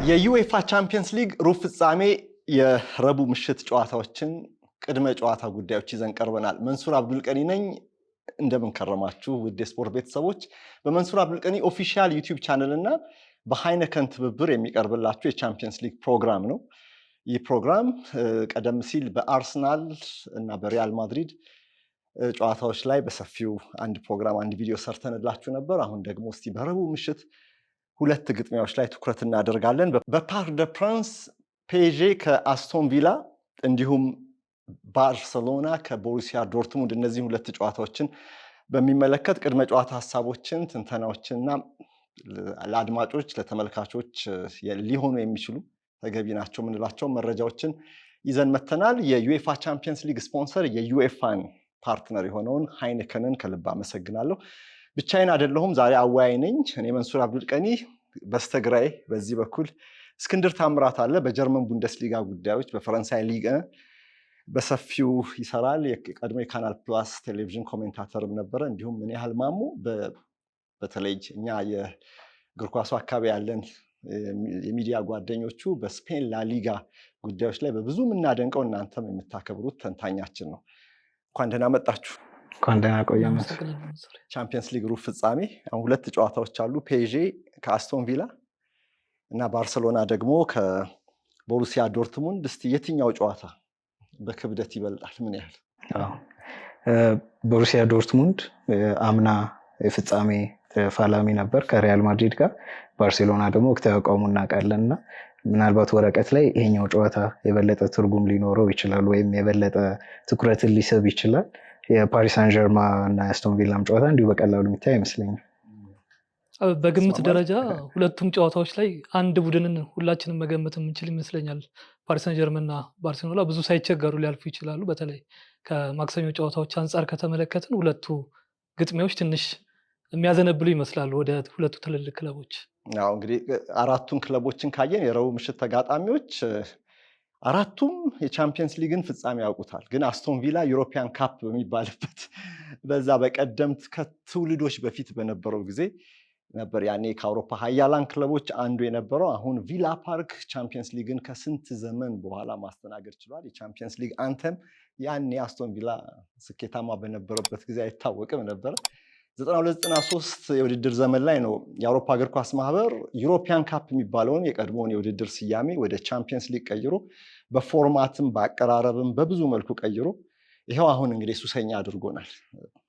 የዩኤፋ ቻምፒየንስ ሊግ ሩብ ፍጻሜ የረቡዕ ምሽት ጨዋታዎችን ቅድመ ጨዋታ ጉዳዮች ይዘን ቀርበናል። መንሱር አብዱልቀኒ ነኝ። እንደምን ከረማችሁ ውድ የስፖርት ቤተሰቦች። በመንሱር አብዱልቀኒ ኦፊሻል ዩቲዩብ ቻናል እና በሃይነከን ትብብር የሚቀርብላችሁ የቻምፒየንስ ሊግ ፕሮግራም ነው። ይህ ፕሮግራም ቀደም ሲል በአርሰናል እና በሪያል ማድሪድ ጨዋታዎች ላይ በሰፊው አንድ ፕሮግራም አንድ ቪዲዮ ሰርተንላችሁ ነበር። አሁን ደግሞ እስቲ በረቡዕ ምሽት ሁለት ግጥሚያዎች ላይ ትኩረት እናደርጋለን። በፓርክ ደ ፕራንስ ፔዤ ከአስቶን ቪላ እንዲሁም ባርሰሎና ከቦሩሲያ ዶርትሙንድ እነዚህ ሁለት ጨዋታዎችን በሚመለከት ቅድመ ጨዋታ ሀሳቦችን፣ ትንተናዎችንና ለአድማጮች ለተመልካቾች ሊሆኑ የሚችሉ ተገቢ ናቸው የምንላቸው መረጃዎችን ይዘን መተናል። የዩኤፋ ቻምፒየንስ ሊግ ስፖንሰር የዩኤፋን ፓርትነር የሆነውን ሃይነከንን ከልብ አመሰግናለሁ። ብቻዬን አይደለሁም፣ ዛሬ አወያይ ነኝ። እኔ መንሱር አብዱልቀኒ፣ በስተግራዬ በዚህ በኩል እስክንድር ታምራት አለ። በጀርመን ቡንደስሊጋ ጉዳዮች በፈረንሳይ ሊግ በሰፊው ይሰራል። የቀድሞ የካናል ፕላስ ቴሌቪዥን ኮሜንታተርም ነበረ። እንዲሁም ምን ያህል ማሙ በተለይ እኛ የእግር ኳሱ አካባቢ ያለን የሚዲያ ጓደኞቹ በስፔን ላሊጋ ጉዳዮች ላይ በብዙ የምናደንቀው እናንተም የምታከብሩት ተንታኛችን ነው። እንኳን ደህና መጣችሁ። ቻምፒየንስ ሊግ ሩብ ፍጻሜ አሁን ሁለት ጨዋታዎች አሉ። ፔዤ ከአስቶን ቪላ እና ባርሰሎና ደግሞ ከቦሩሲያ ዶርትሙንድ። እስቲ የትኛው ጨዋታ በክብደት ይበልጣል? ምን ያህል? ቦሩሲያ ዶርትሙንድ አምና የፍጻሜ ተፋላሚ ነበር ከሪያል ማድሪድ ጋር። ባርሴሎና ደግሞ ተቃውሞ እናውቃለን እና ምናልባት ወረቀት ላይ ይሄኛው ጨዋታ የበለጠ ትርጉም ሊኖረው ይችላል ወይም የበለጠ ትኩረትን ሊስብ ይችላል። የፓሪስ ሳን ጀርማ እና የአስቶን ቪላም ጨዋታ እንዲሁ በቀላሉ የሚታይ አይመስለኝም። በግምት ደረጃ ሁለቱም ጨዋታዎች ላይ አንድ ቡድንን ሁላችንም መገመት የምንችል ይመስለኛል። ፓሪስ ሳን ጀርመን እና ባርሴሎና ብዙ ሳይቸገሩ ሊያልፉ ይችላሉ። በተለይ ከማክሰኞ ጨዋታዎች አንጻር ከተመለከትን ሁለቱ ግጥሚያዎች ትንሽ የሚያዘነብሉ ይመስላሉ ወደ ሁለቱ ትልልቅ ክለቦች። አዎ እንግዲህ አራቱን ክለቦችን ካየን የረቡዕ ምሽት ተጋጣሚዎች አራቱም የቻምፒየንስ ሊግን ፍጻሜ ያውቁታል። ግን አስቶን ቪላ ዩሮፒያን ካፕ በሚባልበት በዛ በቀደምት ከትውልዶች በፊት በነበረው ጊዜ ነበር ያኔ ከአውሮፓ ሀያላን ክለቦች አንዱ የነበረው። አሁን ቪላ ፓርክ ቻምፒየንስ ሊግን ከስንት ዘመን በኋላ ማስተናገድ ችሏል። የቻምፒየንስ ሊግ አንተም ያኔ አስቶን ቪላ ስኬታማ በነበረበት ጊዜ አይታወቅም ነበር። 92-93 የውድድር ዘመን ላይ ነው የአውሮፓ እግር ኳስ ማህበር ዩሮፒያን ካፕ የሚባለውን የቀድሞውን የውድድር ስያሜ ወደ ቻምፒየንስ ሊግ ቀይሮ በፎርማትም በአቀራረብም በብዙ መልኩ ቀይሮ ይኸው አሁን እንግዲህ ሱሰኛ አድርጎናል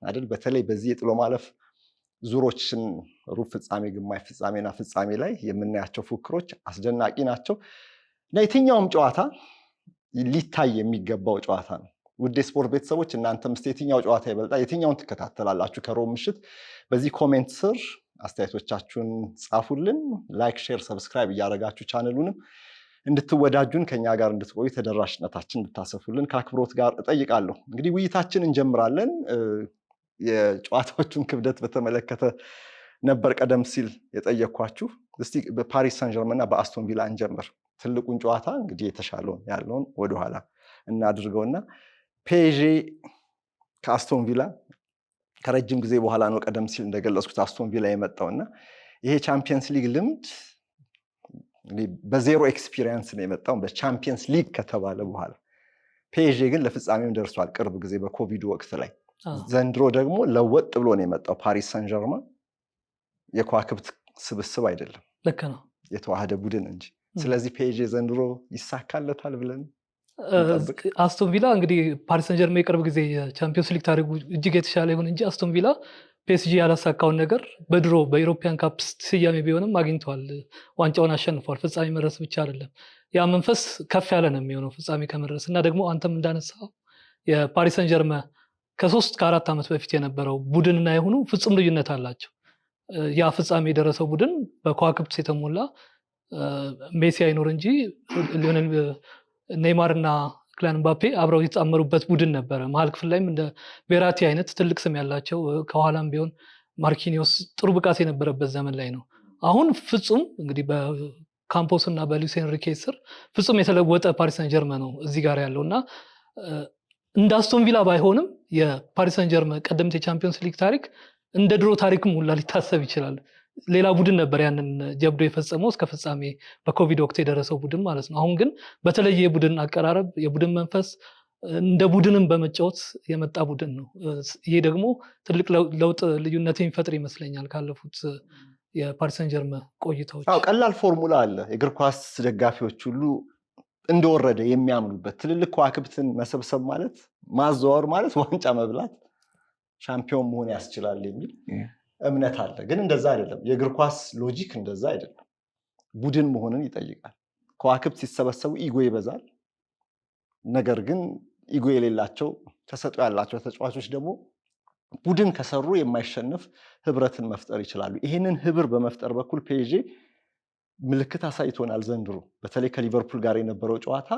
አይደል? በተለይ በዚህ የጥሎ ማለፍ ዙሮችን ሩብ ፍጻሜ፣ ግማሽ ፍጻሜና ፍጻሜ ላይ የምናያቸው ፉክሮች አስደናቂ ናቸው እና የትኛውም ጨዋታ ሊታይ የሚገባው ጨዋታ ነው። ውድ የስፖርት ቤተሰቦች እናንተም እስቲ የትኛው ጨዋታ ይበልጣል? የትኛውን ትከታተላላችሁ? ከሮብ ምሽት በዚህ ኮሜንት ስር አስተያየቶቻችሁን ጻፉልን። ላይክ፣ ሼር፣ ሰብስክራይብ እያደረጋችሁ ቻነሉንም እንድትወዳጁን ከኛ ጋር እንድትቆዩ ተደራሽነታችን እንድታሰፉልን ከአክብሮት ጋር እጠይቃለሁ። እንግዲህ ውይይታችን እንጀምራለን። የጨዋታዎቹን ክብደት በተመለከተ ነበር ቀደም ሲል የጠየኳችሁ። እስቲ በፓሪስ ሳን ጀርመን እና በአስቶን ቪላ እንጀምር። ትልቁን ጨዋታ እንግዲህ የተሻለውን ያለውን ወደኋላ እናድርገውና ፔዤ ከአስቶን ቪላ ከረጅም ጊዜ በኋላ ነው ቀደም ሲል እንደገለጽኩት አስቶን ቪላ የመጣውና ይሄ ቻምፒየንስ ሊግ ልምድ በዜሮ ኤክስፒሪየንስ ነው የመጣው በቻምፒየንስ ሊግ ከተባለ በኋላ። ፔዤ ግን ለፍጻሜም ደርሷል ቅርብ ጊዜ በኮቪድ ወቅት ላይ። ዘንድሮ ደግሞ ለወጥ ብሎ ነው የመጣው። ፓሪስ ሳን ጀርማ የከዋክብት ስብስብ አይደለም፣ ልክ ነው፣ የተዋሃደ ቡድን እንጂ። ስለዚህ ፔዤ ዘንድሮ ይሳካለታል ብለን አስቶን ቪላ እንግዲህ ፓሪስ ሳን ጀርማ የቅርብ ጊዜ የቻምፒየንስ ሊግ ታሪኩ እጅግ የተሻለ ይሁን እንጂ አስቶን ቪላ ፒኤስጂ ያላሳካውን ነገር በድሮ በዩሮፒያን ካፕ ስያሜ ቢሆንም አግኝተዋል። ዋንጫውን አሸንፏል። ፍጻሜ መድረስ ብቻ አይደለም፣ ያ መንፈስ ከፍ ያለ ነው የሚሆነው ፍጻሜ ከመድረስ እና ደግሞ አንተም እንዳነሳው የፓሪስ ሳን ጀርማ ከ3-4 ዓመት በፊት የነበረው ቡድንና የሆኑ ፍጹም ልዩነት አላቸው። ያ ፍጻሜ የደረሰው ቡድን በከዋክብት የተሞላ ሜሲ አይኖር እንጂ ሊዮኔል ኔይማር እና ክሊያን ምባፔ አብረው የተጣመሩበት ቡድን ነበረ። መሀል ክፍል ላይም እንደ ቬራቲ አይነት ትልቅ ስም ያላቸው፣ ከኋላም ቢሆን ማርኪኒዮስ ጥሩ ብቃት የነበረበት ዘመን ላይ ነው። አሁን ፍጹም እንግዲህ በካምፖስ እና በሉዊስ ኤንሪኬ ስር ፍጹም የተለወጠ ፓሪስ ሳን ጀርመን ነው እዚህ ጋር ያለውና እንደ አስቶን ቪላ ባይሆንም የፓሪስ ሳን ጀርመን ቀደምት የቻምፒየንስ ሊግ ታሪክ እንደ ድሮ ታሪክም ሁላ ሊታሰብ ይችላል። ሌላ ቡድን ነበር ያንን ጀብዶ የፈጸመው እስከ ፍጻሜ በኮቪድ ወቅት የደረሰው ቡድን ማለት ነው። አሁን ግን በተለየ የቡድን አቀራረብ የቡድን መንፈስ እንደ ቡድንም በመጫወት የመጣ ቡድን ነው። ይሄ ደግሞ ትልቅ ለውጥ ልዩነት የሚፈጥር ይመስለኛል ካለፉት የፓሪስ ሰን ጀርመን ቆይታዎች። ቀላል ፎርሙላ አለ የእግር ኳስ ደጋፊዎች ሁሉ እንደወረደ የሚያምኑበት። ትልልቅ ከዋክብትን መሰብሰብ ማለት ማዘዋወር ማለት ዋንጫ መብላት ሻምፒዮን መሆን ያስችላል የሚል እምነት አለ። ግን እንደዛ አይደለም። የእግር ኳስ ሎጂክ እንደዛ አይደለም። ቡድን መሆንን ይጠይቃል። ከዋክብት ሲሰበሰቡ ኢጎ ይበዛል። ነገር ግን ኢጎ የሌላቸው ተሰጥኦ ያላቸው ተጫዋቾች ደግሞ ቡድን ከሰሩ የማይሸነፍ ህብረትን መፍጠር ይችላሉ። ይህንን ህብር በመፍጠር በኩል ፒኤስጂ ምልክት አሳይቶናል ዘንድሮ። በተለይ ከሊቨርፑል ጋር የነበረው ጨዋታ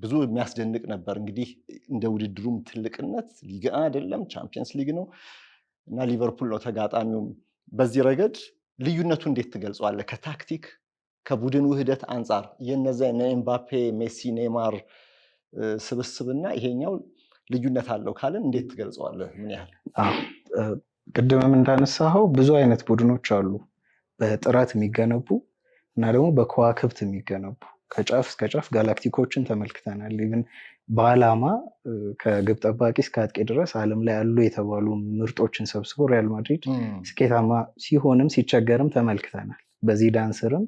ብዙ የሚያስደንቅ ነበር። እንግዲህ እንደ ውድድሩም ትልቅነት ሊግ አይደለም ቻምፒየንስ ሊግ ነው እና ሊቨርፑል ነው ተጋጣሚውም። በዚህ ረገድ ልዩነቱ እንዴት ትገልጸዋለህ? ከታክቲክ ከቡድን ውህደት አንጻር የነዛ ኤምባፔ፣ ሜሲ፣ ኔይማር ስብስብና ይሄኛው ልዩነት አለው ካልን እንዴት ትገልጸዋለህ? ምን ያህል? ቅድምም እንዳነሳኸው ብዙ አይነት ቡድኖች አሉ፣ በጥራት የሚገነቡ እና ደግሞ በከዋክብት የሚገነቡ። ከጫፍ እስከ ጫፍ ጋላክቲኮችን ተመልክተናል። ኢቭን በዓላማ ከግብ ጠባቂ እስከ አጥቂ ድረስ ዓለም ላይ ያሉ የተባሉ ምርጦችን ሰብስቦ ሪያል ማድሪድ ስኬታማ ሲሆንም ሲቸገርም ተመልክተናል። በዚዳን ስርም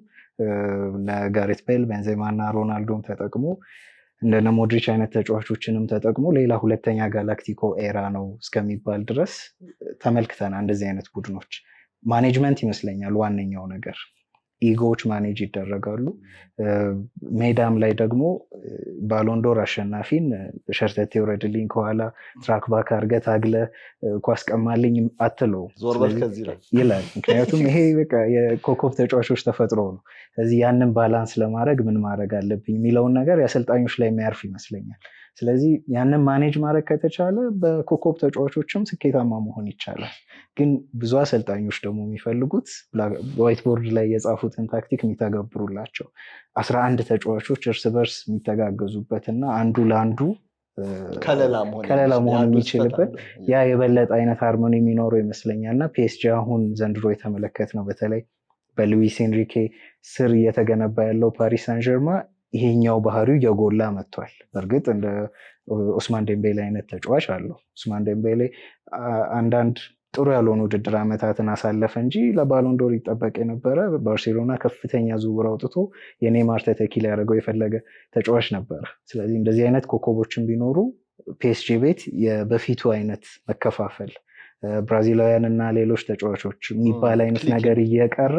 ጋሬት ቤል፣ ቤንዜማ እና ሮናልዶም ተጠቅሞ እንደነ ሞድሪች አይነት ተጫዋቾችንም ተጠቅሞ ሌላ ሁለተኛ ጋላክቲኮ ኤራ ነው እስከሚባል ድረስ ተመልክተናል። እንደዚህ አይነት ቡድኖች ማኔጅመንት ይመስለኛል ዋነኛው ነገር። ኢጎዎች ማኔጅ ይደረጋሉ። ሜዳም ላይ ደግሞ ባሎንዶር አሸናፊን ሸርተቴ ውረድልኝ ከኋላ ትራክ ባክ አድርገህ ታግለህ ኳስ ቀማልኝ አትለው ይላል። ምክንያቱም ይሄ በቃ የኮከብ ተጫዋቾች ተፈጥሮ ነው። ስለዚህ ያንን ባላንስ ለማድረግ ምን ማድረግ አለብኝ የሚለውን ነገር የአሰልጣኞች ላይ የሚያርፍ ይመስለኛል። ስለዚህ ያንን ማኔጅ ማድረግ ከተቻለ በኮከብ ተጫዋቾችም ስኬታማ መሆን ይቻላል። ግን ብዙ አሰልጣኞች ደግሞ የሚፈልጉት ዋይት ቦርድ ላይ የጻፉትን ታክቲክ የሚተገብሩላቸው 11 ተጫዋቾች እርስ በርስ የሚተጋገዙበት እና አንዱ ለአንዱ ከለላ መሆን የሚችልበት ያ የበለጠ አይነት ሃርሞኒ የሚኖረው ይመስለኛል። እና ፒኤስጂ አሁን ዘንድሮ የተመለከት ነው በተለይ በሉዊስ ኤንሪኬ ስር እየተገነባ ያለው ፓሪስ ሳን ጀርማ ይሄኛው ባህሪው የጎላ መጥቷል። በእርግጥ እንደ ኦስማን ዴምቤሌ አይነት ተጫዋች አለው። ኦስማን ዴምቤሌ አንዳንድ ጥሩ ያልሆኑ ውድድር ዓመታትን አሳለፈ እንጂ ለባሎንዶር ይጠበቅ የነበረ ባርሴሎና ከፍተኛ ዝውውር አውጥቶ የኔይማር ተተኪ ሊያደርገው የፈለገ ተጫዋች ነበረ። ስለዚህ እንደዚህ አይነት ኮከቦችን ቢኖሩ ፒኤስጂ ቤት የበፊቱ አይነት መከፋፈል ብራዚላውያን እና ሌሎች ተጫዋቾች የሚባል አይነት ነገር እየቀረ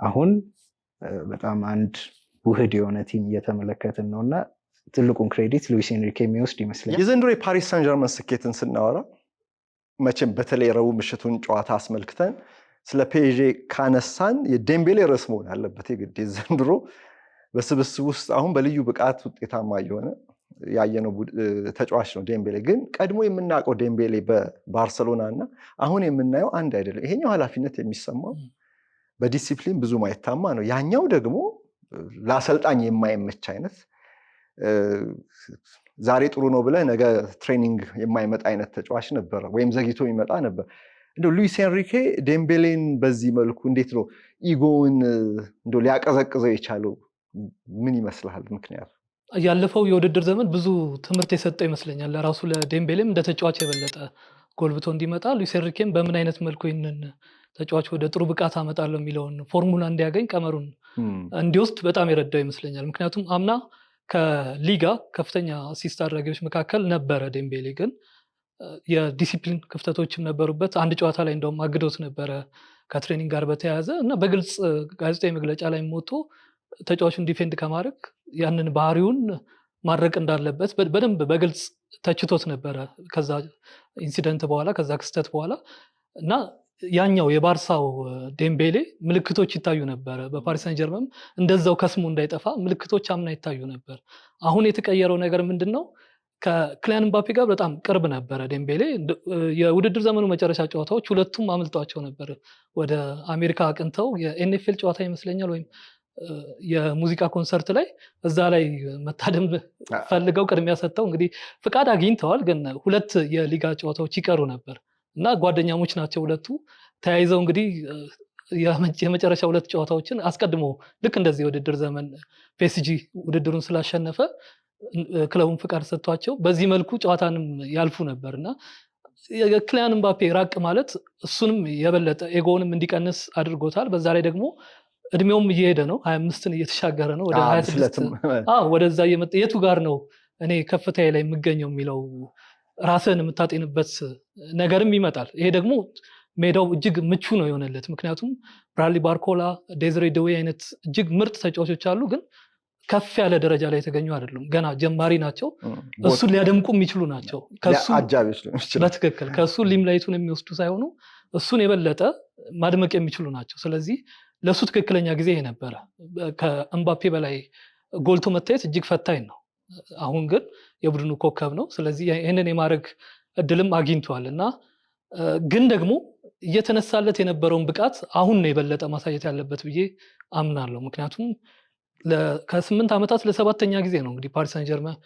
አሁን በጣም አንድ ውህድ የሆነ ቲም እየተመለከትን ነው እና ትልቁን ክሬዲት ሉዊስ ኤንሪኬ የሚወስድ ይመስለኛል። የዘንድሮ የፓሪስ ሳን ጀርመን ስኬትን ስናወራ መቼም በተለይ ረቡዕ ምሽቱን ጨዋታ አስመልክተን ስለ ፒኤስጂ ካነሳን የዴምቤሌ ርዕስ መሆን አለበት የግድ። ዘንድሮ በስብስብ ውስጥ አሁን በልዩ ብቃት ውጤታማ የሆነ ያየነው ተጫዋች ነው ዴምቤሌ። ግን ቀድሞ የምናውቀው ዴምቤሌ በባርሰሎና እና አሁን የምናየው አንድ አይደለም። ይሄኛው ኃላፊነት የሚሰማው በዲሲፕሊን ብዙ ማይታማ ነው። ያኛው ደግሞ ለአሰልጣኝ የማይመች አይነት ዛሬ ጥሩ ነው ብለህ ነገ ትሬኒንግ የማይመጣ አይነት ተጫዋች ነበረ፣ ወይም ዘግይቶ ይመጣ ነበር። እንደው ሉዊስ ኤንሪኬ ዴምቤሌን በዚህ መልኩ እንዴት ነው ኢጎውን እንደው ሊያቀዘቅዘው የቻለው? ምን ይመስልሃል? ምክንያቱ ያለፈው የውድድር ዘመን ብዙ ትምህርት የሰጠው ይመስለኛል ለራሱ ለዴምቤሌም እንደ ተጫዋች የበለጠ ጎልብቶ እንዲመጣ። ሉዊስ ኤንሪኬም በምን አይነት መልኩ ይህንን ተጫዋች ወደ ጥሩ ብቃት አመጣለሁ የሚለውን ፎርሙላ እንዲያገኝ ቀመሩን እንዲወስድ በጣም የረዳው ይመስለኛል። ምክንያቱም አምና ከሊጋ ከፍተኛ አሲስት አድራጊዎች መካከል ነበረ ዴምቤሌ። ግን የዲሲፕሊን ክፍተቶችም ነበሩበት። አንድ ጨዋታ ላይ እንደውም አግዶት ነበረ ከትሬኒንግ ጋር በተያያዘ እና በግልጽ ጋዜጣዊ መግለጫ ላይ ሞቶ ተጫዋቹን ዲፌንድ ከማድረግ ያንን ባህሪውን ማድረቅ እንዳለበት በደንብ በግልጽ ተችቶት ነበረ ከዛ ኢንሲደንት በኋላ ከዛ ክስተት በኋላ እና ያኛው የባርሳው ዴምቤሌ ምልክቶች ይታዩ ነበረ። በፓሪስ ሳን ጀርመን እንደዛው ከስሙ እንዳይጠፋ ምልክቶች አምና ይታዩ ነበር። አሁን የተቀየረው ነገር ምንድነው? ከክሊያን ምባፔ ጋር በጣም ቅርብ ነበረ ዴምቤሌ። የውድድር ዘመኑ መጨረሻ ጨዋታዎች ሁለቱም አምልጧቸው ነበር። ወደ አሜሪካ አቅንተው የኤንኤፍኤል ጨዋታ ይመስለኛል ወይም የሙዚቃ ኮንሰርት ላይ እዛ ላይ መታደም ፈልገው ቅድሚያ ሰጥተው እንግዲህ ፍቃድ አግኝተዋል። ግን ሁለት የሊጋ ጨዋታዎች ይቀሩ ነበር እና ጓደኛሞች ናቸው ሁለቱ። ተያይዘው እንግዲህ የመጨረሻ 2 ጨዋታዎችን አስቀድሞ ልክ እንደዚህ የውድድር ዘመን ፒኤስጂ ውድድሩን ስላሸነፈ ክለቡን ፍቃድ ሰጥቷቸው በዚህ መልኩ ጨዋታንም ያልፉ ነበርና የክሊያን ምባፔ ራቅ ማለት እሱንም የበለጠ ኤጎንም እንዲቀንስ አድርጎታል። በዛ ላይ ደግሞ እድሜውም እየሄደ ነው፣ 25ን እየተሻገረ ነው፣ ወደ 26 ወደዛ እየመጣ የቱ ጋር ነው እኔ ከፍታዬ ላይ የምገኘው የሚለው ራስን የምታጤንበት ነገርም ይመጣል። ይሄ ደግሞ ሜዳው እጅግ ምቹ ነው የሆነለት። ምክንያቱም ብራድሊ ባርኮላ፣ ዴዝሬ ደዌ አይነት እጅግ ምርጥ ተጫዋቾች አሉ፣ ግን ከፍ ያለ ደረጃ ላይ የተገኙ አይደሉም። ገና ጀማሪ ናቸው። እሱን ሊያደምቁ የሚችሉ ናቸው። በትክክል ከእሱ ሊምላይቱን የሚወስዱ ሳይሆኑ እሱን የበለጠ ማድመቅ የሚችሉ ናቸው። ስለዚህ ለእሱ ትክክለኛ ጊዜ ይሄ ነበረ። ከእምባፔ በላይ ጎልቶ መታየት እጅግ ፈታኝ ነው። አሁን ግን የቡድኑ ኮከብ ነው። ስለዚህ ይህንን የማድረግ እድልም አግኝቷል እና ግን ደግሞ እየተነሳለት የነበረውን ብቃት አሁን ነው የበለጠ ማሳየት ያለበት ብዬ አምናለሁ። ምክንያቱም ከ8 ዓመታት ለ7ኛ ጊዜ ነው እንግዲህ ፓሪስ ሳን ጀርመን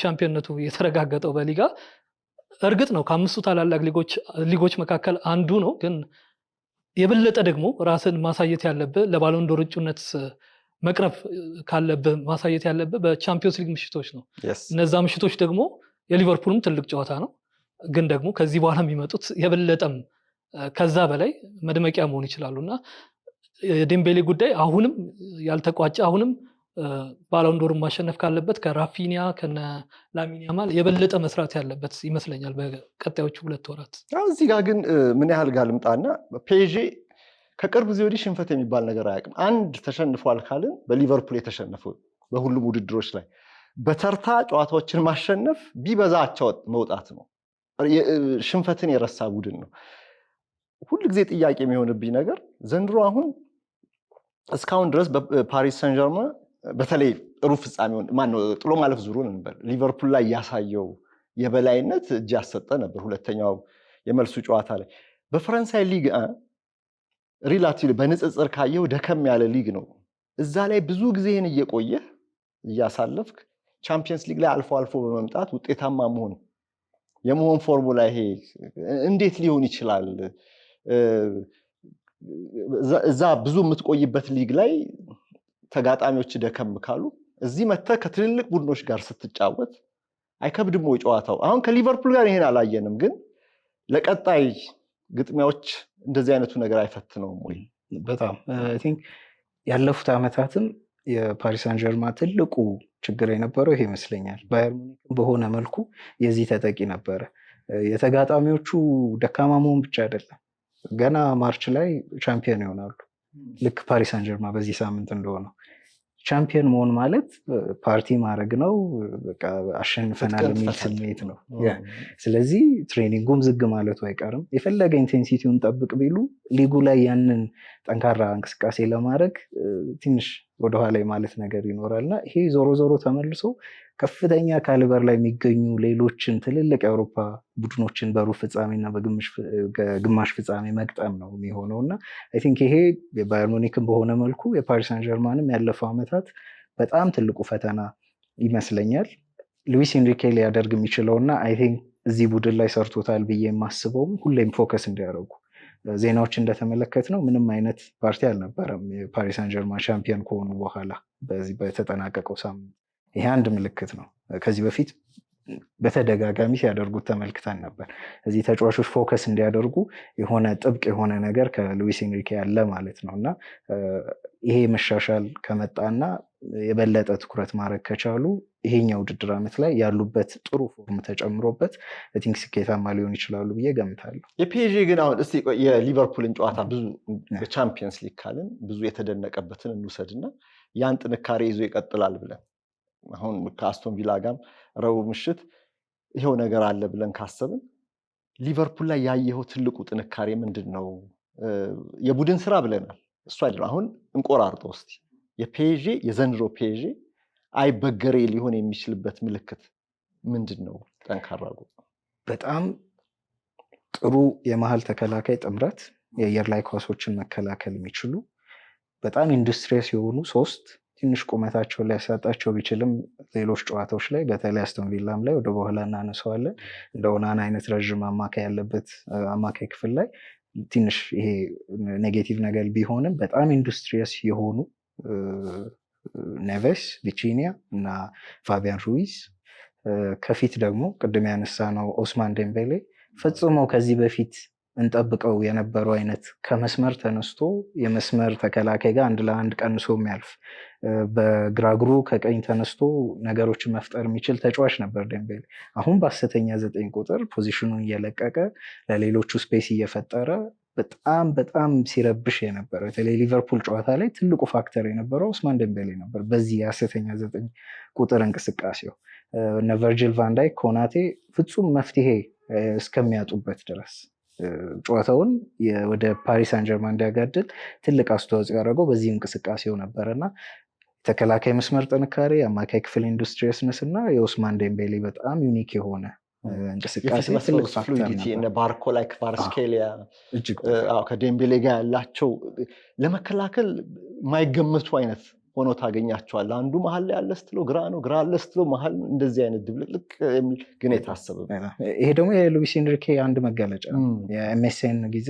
ሻምፒዮንነቱ የተረጋገጠው በሊጋ። እርግጥ ነው ከ5ቱ ታላላቅ ሊጎች መካከል አንዱ ነው፣ ግን የበለጠ ደግሞ ራስን ማሳየት ያለብህ ለባሎን ዶር እጩነት መቅረብ ካለብህ ማሳየት ያለብህ በቻምፒዮንስ ሊግ ምሽቶች ነው። እነዛ ምሽቶች ደግሞ የሊቨርፑልም ትልቅ ጨዋታ ነው፣ ግን ደግሞ ከዚህ በኋላ የሚመጡት የበለጠም ከዛ በላይ መድመቂያ መሆን ይችላሉና የዴምቤሌ ጉዳይ አሁንም ያልተቋጨ አሁንም ባሎን ዶር ማሸነፍ ካለበት ከራፊኒያ ከነ ላሚን ያማል የበለጠ መስራት ያለበት ይመስለኛል በቀጣዮቹ 2 ወራት። እዚህ ጋር ግን ምን ያህል ጋር ልምጣና ፒኤስጂ ከቅርብ ጊዜ ወዲህ ሽንፈት የሚባል ነገር አያውቅም። አንድ ተሸንፏል ካልን በሊቨርፑል የተሸነፈው በሁሉም ውድድሮች ላይ በተርታ ጨዋታዎችን ማሸነፍ ቢበዛ አቻ መውጣት ነው። ሽንፈትን የረሳ ቡድን ነው። ሁልጊዜ ጥያቄ የሚሆንብኝ ነገር ዘንድሮ አሁን እስካሁን ድረስ በፓሪስ ሳን ጀርመን በተለይ ሩብ ፍጻሜውን ጥሎ ማለፍ ዙሩን እንበል ሊቨርፑል ላይ ያሳየው የበላይነት እጅ ያሰጠ ነበር። ሁለተኛው የመልሱ ጨዋታ ላይ በፈረንሳይ ሊግ ሪላቲቭ በንጽጽር ካየው ደከም ያለ ሊግ ነው። እዛ ላይ ብዙ ጊዜህን እየቆየህ እያሳለፍክ ቻምፒየንስ ሊግ ላይ አልፎ አልፎ በመምጣት ውጤታማ የመሆን ፎርሙላ ይሄ እንዴት ሊሆን ይችላል? እዛ ብዙ የምትቆይበት ሊግ ላይ ተጋጣሚዎች ደከም ካሉ እዚህ መጥተህ ከትልልቅ ቡድኖች ጋር ስትጫወት አይከብድም ወይ ጨዋታው? አሁን ከሊቨርፑል ጋር ይሄን አላየንም፣ ግን ለቀጣይ ግጥሚያዎች እንደዚህ አይነቱ ነገር አይፈትነውም ወይ? በጣም አይ ቲንክ ያለፉት ዓመታትም የፓሪስ ሳን ጀርመን ትልቁ ችግር የነበረው ይሄ ይመስለኛል። ባየር ሙኒክ በሆነ መልኩ የዚህ ተጠቂ ነበረ። የተጋጣሚዎቹ ደካማ መሆን ብቻ አይደለም፣ ገና ማርች ላይ ቻምፒዮን ይሆናሉ። ልክ ፓሪስ ሳን ጀርመን በዚህ ሳምንት እንደሆነው ቻምፒዮን መሆን ማለት ፓርቲ ማድረግ ነው። በቃ አሸንፈናል የሚል ስሜት ነው። ስለዚህ ትሬኒንጉም ዝግ ማለቱ አይቀርም። የፈለገ ኢንቴንሲቲውን ጠብቅ ቢሉ ሊጉ ላይ ያንን ጠንካራ እንቅስቃሴ ለማድረግ ትንሽ ወደኋላ ማለት ነገር ይኖራልና ይሄ ዞሮ ዞሮ ተመልሶ ከፍተኛ ካሊበር ላይ የሚገኙ ሌሎችን ትልልቅ የአውሮፓ ቡድኖችን በሩብ ፍጻሜና በግማሽ ፍጻሜ መግጠም ነው የሚሆነው እና አይ ቲንክ ይሄ የባየር ሙኒክን በሆነ መልኩ የፓሪስ ሳን ጀርማንም ያለፈው ዓመታት በጣም ትልቁ ፈተና ይመስለኛል። ሉዊስ ኤንሪኬ ሊያደርግ የሚችለውና አይ ቲንክ እዚህ ቡድን ላይ ሰርቶታል ብዬ የማስበውም ሁሌም ፎከስ እንዲያደርጉ ዜናዎች እንደተመለከት ነው ምንም አይነት ፓርቲ አልነበረም የፓሪስ ሳን ጀርማን ሻምፒዮን ከሆኑ በኋላ በዚህ በተጠናቀቀው ሳምንት። ይሄ አንድ ምልክት ነው። ከዚህ በፊት በተደጋጋሚ ሲያደርጉት ተመልክተን ነበር። እዚህ ተጫዋቾች ፎከስ እንዲያደርጉ የሆነ ጥብቅ የሆነ ነገር ከሉዊስ ኤንሪኬ ያለ ማለት ነው እና ይሄ መሻሻል ከመጣና የበለጠ ትኩረት ማድረግ ከቻሉ ይሄኛው ውድድር ዓመት ላይ ያሉበት ጥሩ ፎርም ተጨምሮበት ቲንክ ስኬታማ ሊሆን ይችላሉ ብዬ ገምታለሁ። የፒኤስጂ ግን አሁን እስቲ የሊቨርፑልን ጨዋታ ብዙ በቻምፒየንስ ሊግ ካልን ብዙ የተደነቀበትን እንውሰድና ያን ጥንካሬ ይዞ ይቀጥላል ብለን አሁን ከአስቶን ቪላ ጋር ረቡዕ ምሽት ይሄው ነገር አለ ብለን ካሰብን ሊቨርፑል ላይ ያየኸው ትልቁ ጥንካሬ ምንድን ነው? የቡድን ስራ ብለናል፣ እሱ አይደለም። አሁን እንቆራርጠው እስቲ የፒኤስጂ የዘንድሮ ፒኤስጂ አይበገሬ ሊሆን የሚችልበት ምልክት ምንድን ነው? ጠንካራ በጣም ጥሩ የመሀል ተከላካይ ጥምረት፣ የአየር ላይ ኳሶችን መከላከል የሚችሉ በጣም ኢንዱስትሪየስ የሆኑ 3 ትንሽ ቁመታቸው ሊያሳጣቸው ቢችልም ሌሎች ጨዋታዎች ላይ በተለይ አስቶን ቪላም ላይ ወደ በኋላ እናነሳዋለን እንደ ኦናና አይነት ረዥም አማካይ ያለበት አማካይ ክፍል ላይ ትንሽ ይሄ ኔጌቲቭ ነገር ቢሆንም በጣም ኢንዱስትሪየስ የሆኑ ኔቬስ፣ ቪቺኒያ እና ፋቢያን ሩይዝ ከፊት ደግሞ ቅድም ያነሳ ነው ኦስማን ዴምቤሌ ፈጽሞ ከዚህ በፊት እንጠብቀው የነበረው አይነት ከመስመር ተነስቶ የመስመር ተከላካይ ጋር አንድ ለአንድ ቀንሶ የሚያልፍ በግራግሩ ከቀኝ ተነስቶ ነገሮችን መፍጠር የሚችል ተጫዋች ነበር ዴምቤሌ። አሁን በ10ኛ 9 ቁጥር ፖዚሽኑን እየለቀቀ ለሌሎቹ ስፔስ እየፈጠረ በጣም በጣም ሲረብሽ የነበረው በተለይ ሊቨርፑል ጨዋታ ላይ ትልቁ ፋክተር የነበረው ኦስማን ዴምቤሌ ነበር። በዚህ የ10ኛ 9 ቁጥር እንቅስቃሴው እነ ቨርጂል ቫንዳይክ፣ ኮናቴ ፍጹም መፍትሄ እስከሚያጡበት ድረስ ጨዋታውን ወደ ፓሪስ ሳን ጀርማን እንዲያጋድል ትልቅ አስተዋጽኦ ያደረገው በዚህ እንቅስቃሴው ነበር እና ተከላካይ መስመር ጥንካሬ፣ አማካይ ክፍል ኢንዱስትሪየስነስ እና የኦስማን ዴምቤሌ በጣም ዩኒክ የሆነ እንቅስቃሴ ትልቅ ፋክተር ነበር። ባርኮላ፣ ክቫራትስኬሊያ ከዴምቤሌ ጋር ያላቸው ለመከላከል የማይገመቱ አይነት ሆኖ ታገኛቸዋል። አንዱ መሀል ላይ ያለ ስትለው ግራ ነው፣ ግራ አለ ስትለው መሀል፣ እንደዚህ አይነት ድብልቅልቅ የሚል ግን የታሰበ ይሄ ደግሞ የሉዊስ ኤንሪኬ አንድ መገለጫ የኤምኤስኤን ጊዜ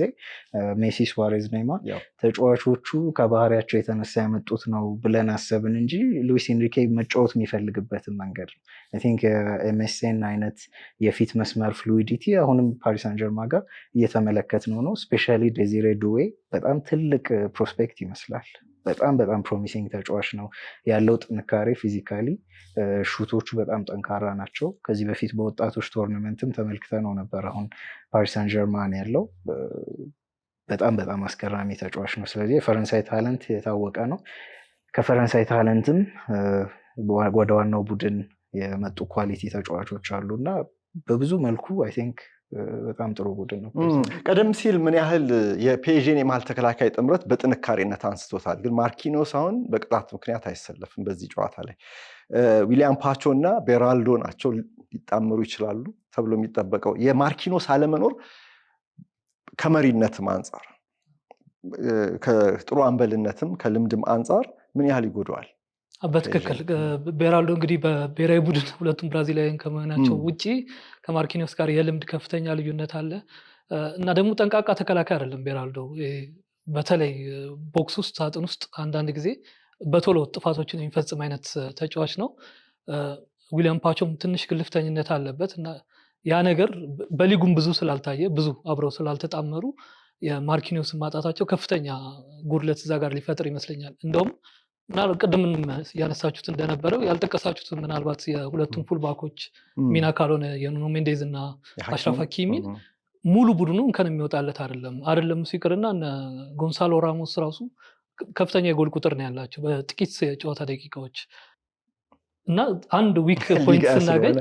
ሜሲ፣ ሱዋሬዝ፣ ኔይማር ተጫዋቾቹ ከባህሪያቸው የተነሳ ያመጡት ነው ብለን አሰብን እንጂ ሉዊስ ኤንሪኬ መጫወት የሚፈልግበትን መንገድ ነው። አይ ቲንክ የኤምኤስኤን አይነት የፊት መስመር ፍሉዊዲቲ አሁንም ፓሪስ ሳን ጀርማን ጋር እየተመለከት ነው። ስፔሻሊ ዴዚሬ ዱዌ በጣም ትልቅ ፕሮስፔክት ይመስላል። በጣም በጣም ፕሮሚሲንግ ተጫዋች ነው ያለው። ጥንካሬ ፊዚካሊ ሹቶቹ በጣም ጠንካራ ናቸው። ከዚህ በፊት በወጣቶች ቶርናመንትም ተመልክተ ነው ነበር። አሁን ፓሪስ ሳን ጀርማን ያለው በጣም በጣም አስገራሚ ተጫዋች ነው። ስለዚህ የፈረንሳይ ታለንት የታወቀ ነው። ከፈረንሳይ ታለንትም ወደ ዋናው ቡድን የመጡ ኳሊቲ ተጫዋቾች አሉ እና በብዙ መልኩ አይ ቲንክ በጣም ጥሩ ቡድን ነው። ቀደም ሲል ምን ያህል የፔዥን የመሃል ተከላካይ ጥምረት በጥንካሬነት አንስቶታል። ግን ማርኪኖስ አሁን በቅጣት ምክንያት አይሰለፍም በዚህ ጨዋታ ላይ። ዊሊያም ፓቾ እና ቤራልዶ ናቸው ሊጣምሩ ይችላሉ ተብሎ የሚጠበቀው። የማርኪኖስ አለመኖር ከመሪነትም አንጻር ከጥሩ አንበልነትም ከልምድም አንጻር ምን ያህል ይጎደዋል? በትክክል ቤራልዶ እንግዲህ በብሔራዊ ቡድን ሁለቱም ብራዚላውያን ከመሆናቸው ውጪ ከማርኪኒዮስ ጋር የልምድ ከፍተኛ ልዩነት አለ እና ደግሞ ጠንቃቃ ተከላካይ አይደለም ቤራልዶ። በተለይ ቦክስ ውስጥ ሳጥን ውስጥ አንዳንድ ጊዜ በቶሎ ጥፋቶችን የሚፈጽም አይነት ተጫዋች ነው። ዊሊያም ፓቾም ትንሽ ግልፍተኝነት አለበት እና ያ ነገር በሊጉም ብዙ ስላልታየ ብዙ አብረው ስላልተጣመሩ የማርኪኒዮስን ማጣታቸው ከፍተኛ ጉድለት እዛ ጋር ሊፈጥር ይመስለኛል። እንደውም ቅድም ያነሳችሁት እንደነበረው ያልጠቀሳችሁት ምናልባት የሁለቱም ፉልባኮች ሚና ካልሆነ የኑኖ ሜንዴዝ እና አሽራፍ ሀኪሚን ሙሉ ቡድኑ እንከን የሚወጣለት አይደለም ሲቅርና ጎንሳሎ ራሞስ ራሱ ከፍተኛ የጎል ቁጥር ነው ያላቸው በጥቂት የጨዋታ ደቂቃዎች እና አንድ ዊክ ፖይንት ስናገኝ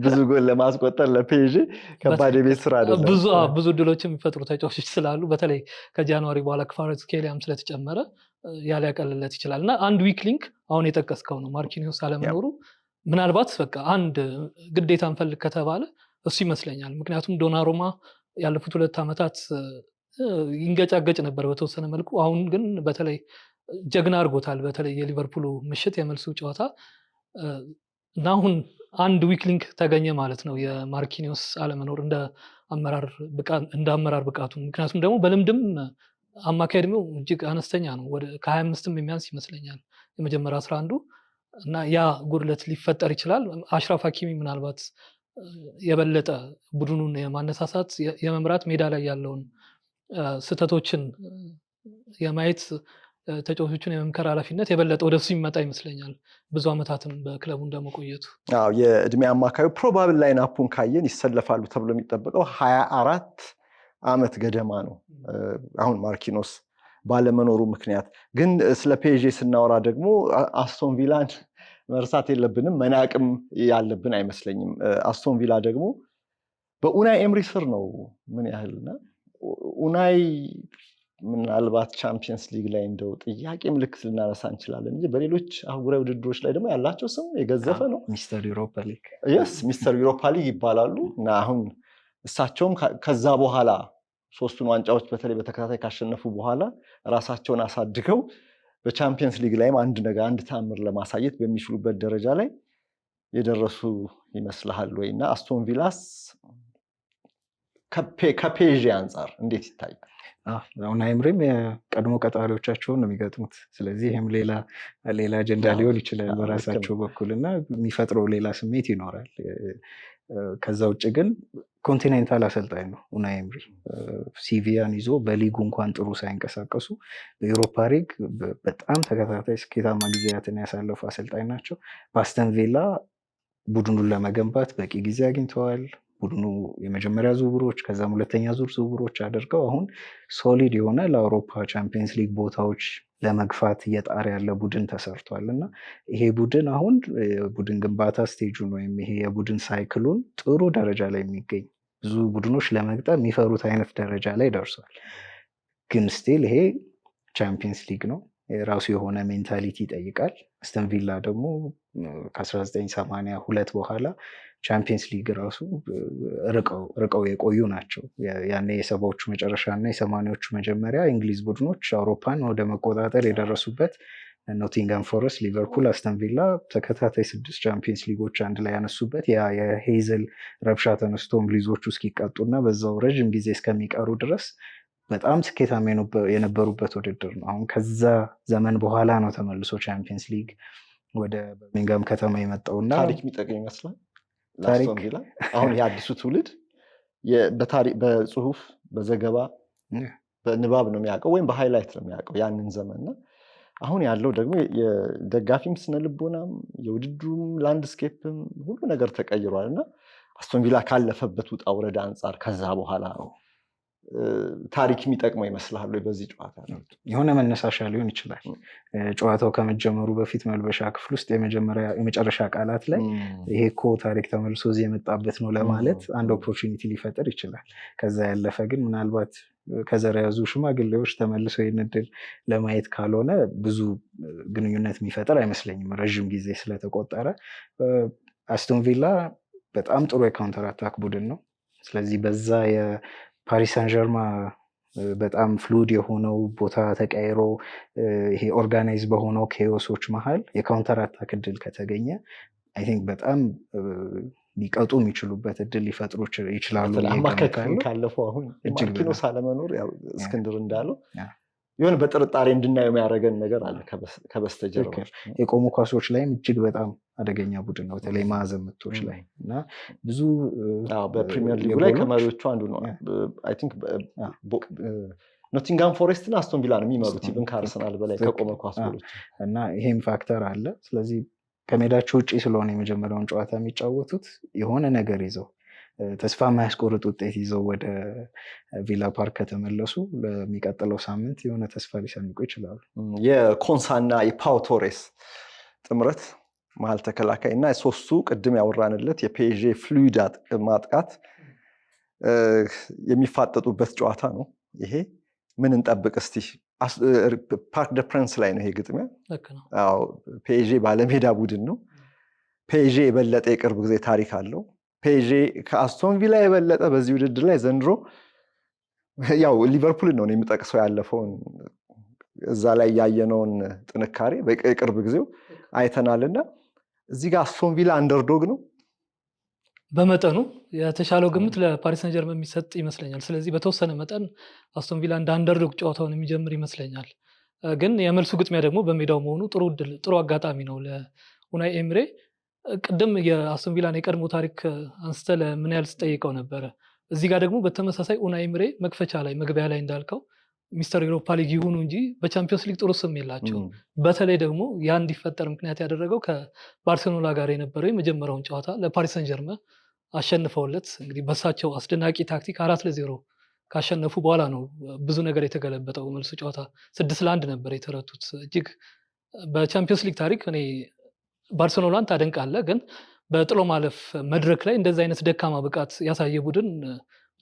ብዙ ጎል ለማስቆጠር ለፔዥ ከባድ የቤት ስራ አይደለም። ብዙ ድሎች የሚፈጥሩ ተጫዋቾች ስላሉ በተለይ ከጃንዋሪ በኋላ ክቫራትስኬሊያም ስለተጨመረ ያለ ያቀልለት ይችላል እና አንድ ዊክ ሊንክ አሁን የጠቀስከው ነው ማርኪኒዮስ አለመኖሩ ምናልባት በቃ አንድ ግዴታ እንፈልግ ከተባለ እሱ ይመስለኛል። ምክንያቱም ዶናሩማ ያለፉት 2 ዓመታት ይንገጫገጭ ነበር በተወሰነ መልኩ። አሁን ግን በተለይ ጀግና አድርጎታል። በተለይ የሊቨርፑሉ ምሽት የመልሱ ጨዋታ እና አሁን አንድ ዊክ ሊንክ ተገኘ ማለት ነው የማርኪኒዮስ አለመኖር እንደ አመራር ብቃቱ። ምክንያቱም ደግሞ በልምድም አማካይ ዕድሜው እጅግ አነስተኛ ነው። ወደ ከ25ም የሚያንስ ይመስለኛል የመጀመሪያ 11 እና ያ ጉድለት ሊፈጠር ይችላል። አሽራፍ ሀኪሚ ምናልባት የበለጠ ቡድኑን የማነሳሳት የመምራት ሜዳ ላይ ያለውን ስህተቶችን የማየት ተጫዋቾችን የመምከር ኃላፊነት የበለጠ ወደሱ ይመጣ ይመስለኛል። ብዙ ዓመታትም በክለቡ እንደመቆየቱ የእድሜ አማካዩ ፕሮባብል ላይንአፑን ካየን ይሰለፋሉ ተብሎ የሚጠበቀው 24 ዓመት ገደማ ነው አሁን ማርኪኖስ ባለመኖሩ ምክንያት። ግን ስለ ፔዤ ስናወራ ደግሞ አስቶን ቪላን መርሳት የለብንም፣ መናቅም ያለብን አይመስለኝም። አስቶን ቪላ ደግሞ በኡናይ ኤምሪ ስር ነው ምን ያህልና ኡናይ ምናልባት ቻምፒየንስ ሊግ ላይ እንደው ጥያቄ ምልክት ልናነሳ እንችላለን እንጂ በሌሎች አህጉራዊ ውድድሮች ላይ ደግሞ ያላቸው ስም የገዘፈ ነው። ሚስተር ዩሮፓ ሊግ ሚስተር ዩሮፓ ሊግ ይባላሉ እና አሁን እሳቸውም ከዛ በኋላ 3ቱን ዋንጫዎች በተለይ በተከታታይ ካሸነፉ በኋላ ራሳቸውን አሳድገው በቻምፒየንስ ሊግ ላይም አንድ ተአምር ለማሳየት በሚችሉበት ደረጃ ላይ የደረሱ ይመስልሃል ወይ? እና አስቶን ቪላስ ከፔዥ አንጻር እንዴት ይታያል? አሁን አይምሬም የቀድሞ ቀጣሪዎቻቸውን ነው የሚገጥሙት። ስለዚህ ይህም ሌላ አጀንዳ ሊሆን ይችላል በራሳቸው በኩል እና የሚፈጥረው ሌላ ስሜት ይኖራል። ከዛ ውጭ ግን ኮንቲኔንታል አሰልጣኝ ነው ኡናይ ኤምሪ። ሲቪያን ይዞ በሊጉ እንኳን ጥሩ ሳይንቀሳቀሱ በኤሮፓ ሊግ በጣም ተከታታይ ስኬታማ ጊዜያትን ያሳለፉ አሰልጣኝ ናቸው። በአስተን ቪላ ቡድኑን ለመገንባት በቂ ጊዜ አግኝተዋል። ቡድኑ የመጀመሪያ ዝውውሮች ከዛም ሁለተኛ ዙር ዝውውሮች አድርገው አሁን ሶሊድ የሆነ ለአውሮፓ ቻምፒየንስ ሊግ ቦታዎች ለመግፋት እየጣረ ያለ ቡድን ተሰርቷል እና ይሄ ቡድን አሁን ቡድን ግንባታ ስቴጁን ወይም ይሄ የቡድን ሳይክሉን ጥሩ ደረጃ ላይ የሚገኝ ብዙ ቡድኖች ለመግጠም የሚፈሩት አይነት ደረጃ ላይ ደርሷል። ግን ስቲል ይሄ ቻምፒየንስ ሊግ ነው፣ የራሱ የሆነ ሜንታሊቲ ይጠይቃል። አስተን ቪላ ደግሞ ከ1982 በኋላ ቻምፒየንስ ሊግ ራሱ ርቀው የቆዩ ናቸው። ያኔ የሰባዎቹ መጨረሻ እና የሰማኒያዎቹ መጀመሪያ የእንግሊዝ ቡድኖች አውሮፓን ወደ መቆጣጠር የደረሱበት ኖቲንጋም ፎረስት፣ ሊቨርፑል፣ አስተን ቪላ ተከታታይ 6 ቻምፒየንስ ሊጎች አንድ ላይ ያነሱበት የሄይዘል ረብሻ ተነስቶ እንግሊዞቹ እስኪቀጡና በዛው ረዥም ጊዜ እስከሚቀሩ ድረስ በጣም ስኬታማ የነበሩበት ውድድር ነው። አሁን ከዛ ዘመን በኋላ ነው ተመልሶ ቻምፒየንስ ሊግ ወደ በርሚንጋም ከተማ የመጣውና ታሪክ የሚጠቅም ይመስላል ለአስቶን ቪላ። አሁን የአዲሱ ትውልድ በጽሁፍ በዘገባ በንባብ ነው የሚያውቀው ወይም በሃይላይት ነው የሚያውቀው ያንን ዘመንና አሁን ያለው ደግሞ የደጋፊም ስነልቦናም የውድድሩም ላንድስኬፕም ሁሉ ነገር ተቀይሯል እና አስቶን ቪላ ካለፈበት ውጣ ውረድ አንጻር ከዛ በኋላ ነው ታሪክ የሚጠቅመው ይመስላል። በዚህ ጨዋታ የሆነ መነሳሻ ሊሆን ይችላል። ጨዋታው ከመጀመሩ በፊት መልበሻ ክፍል ውስጥ የመጨረሻ ቃላት ላይ ይሄ እኮ ታሪክ ተመልሶ እዚህ የመጣበት ነው ለማለት አንድ ኦፖርቹኒቲ ሊፈጥር ይችላል። ከዛ ያለፈ ግን ምናልባት ከዘር ያዙ ሽማግሌዎች ተመልሰው ይህን ዕድል ለማየት ካልሆነ ብዙ ግንኙነት የሚፈጥር አይመስለኝም ረዥም ጊዜ ስለተቆጠረ። አስቶን ቪላ በጣም ጥሩ የካውንተር አታክ ቡድን ነው። ስለዚህ በዛ ፓሪስ ሳን ጀርማ በጣም ፍሉድ የሆነው ቦታ ተቀይሮ ይሄ ኦርጋናይዝ በሆነው ኬዮሶች መሀል የካውንተር አታክ እድል ከተገኘ አይ ቲንክ በጣም ሊቀጡ የሚችሉበት እድል ሊፈጥሩ ይችላሉ። ካለፈው አሁን ማርኪኖስ አለመኖር ያው እስክንድር እንዳለው የሆነ በጥርጣሬ እንድናየው የሚያደርገን ነገር አለ ከበስተጀርባ። የቆሙ ኳሶች ላይም እጅግ በጣም አደገኛ ቡድን ነው፣ በተለይ ማዕዘን ምቶች ላይ እና ብዙ በፕሪሚየር ሊጉ ላይ ከመሪዎቹ አንዱ ነው። አይ ቲንክ ኖቲንጋም ፎሬስት እና አስቶን ቪላ ነው የሚመሩት ኢቭን ከአርሰናል በላይ ከቆመ ኳስ ጎሎች እና ይሄም ፋክተር አለ። ስለዚህ ከሜዳቸው ውጭ ስለሆነ የመጀመሪያውን ጨዋታ የሚጫወቱት የሆነ ነገር ይዘው ተስፋ የማያስቆርጥ ውጤት ይዘው ወደ ቪላ ፓርክ ከተመለሱ ለሚቀጥለው ሳምንት የሆነ ተስፋ ሊሰንቁ ይችላሉ። የኮንሳና የፓው ቶሬስ ጥምረት መሀል ተከላካይ እና ሶስቱ ቅድም ያወራንለት የፔዤ ፍሉይድ ማጥቃት የሚፋጠጡበት ጨዋታ ነው ይሄ። ምን እንጠብቅ እስቲ? ፓርክ ደ ፕረንስ ላይ ነው ይሄ ግጥሚያ። ፔዤ ባለሜዳ ቡድን ነው። ፔዤ የበለጠ የቅርብ ጊዜ ታሪክ አለው። ፔዤ ከአስቶን ቪላ የበለጠ በዚህ ውድድር ላይ ዘንድሮ ያው ሊቨርፑል ነው የሚጠቅሰው ያለፈውን እዛ ላይ ያየነውን ጥንካሬ በቅርብ ጊዜው አይተናልና እዚህ ጋር አስቶን ቪላ አንደርዶግ ነው በመጠኑ የተሻለው ግምት ለፓሪስ ሰን ጀርመን የሚሰጥ ይመስለኛል። ስለዚህ በተወሰነ መጠን አስቶን ቪላ እንደ አንደርዶግ ጨዋታውን የሚጀምር ይመስለኛል። ግን የመልሱ ግጥሚያ ደግሞ በሜዳው መሆኑ ጥሩ አጋጣሚ ነው ለኡናይ ኤምሬ። ቅድም የአስቶን ቪላን የቀድሞ ታሪክ አንስተ ለምን ያህል ስጠይቀው ነበረ። እዚህ ጋር ደግሞ በተመሳሳይ ኡናይ ኤምሬ መክፈቻ ላይ መግቢያ ላይ እንዳልከው ሚስተር ዩሮፓ ሊግ ይሁኑ እንጂ በቻምፒዮንስ ሊግ ጥሩ ስም የላቸው። በተለይ ደግሞ ያ እንዲፈጠር ምክንያት ያደረገው ከባርሴሎና ጋር የነበረው የመጀመሪያውን ጨዋታ ለፓሪስ ሰን ጀርመን አሸንፈውለት እንግዲህ በሳቸው አስደናቂ ታክቲክ 4-0 ካሸነፉ በኋላ ነው ብዙ ነገር የተገለበጠው። መልሱ ጨዋታ 6-1 ነበር የተረቱት። እጅግ በቻምፒዮንስ ሊግ ታሪክ እኔ ባርሴሎናን ታደንቃለህ፣ ግን በጥሎ ማለፍ መድረክ ላይ እንደዚህ አይነት ደካማ ብቃት ያሳየ ቡድን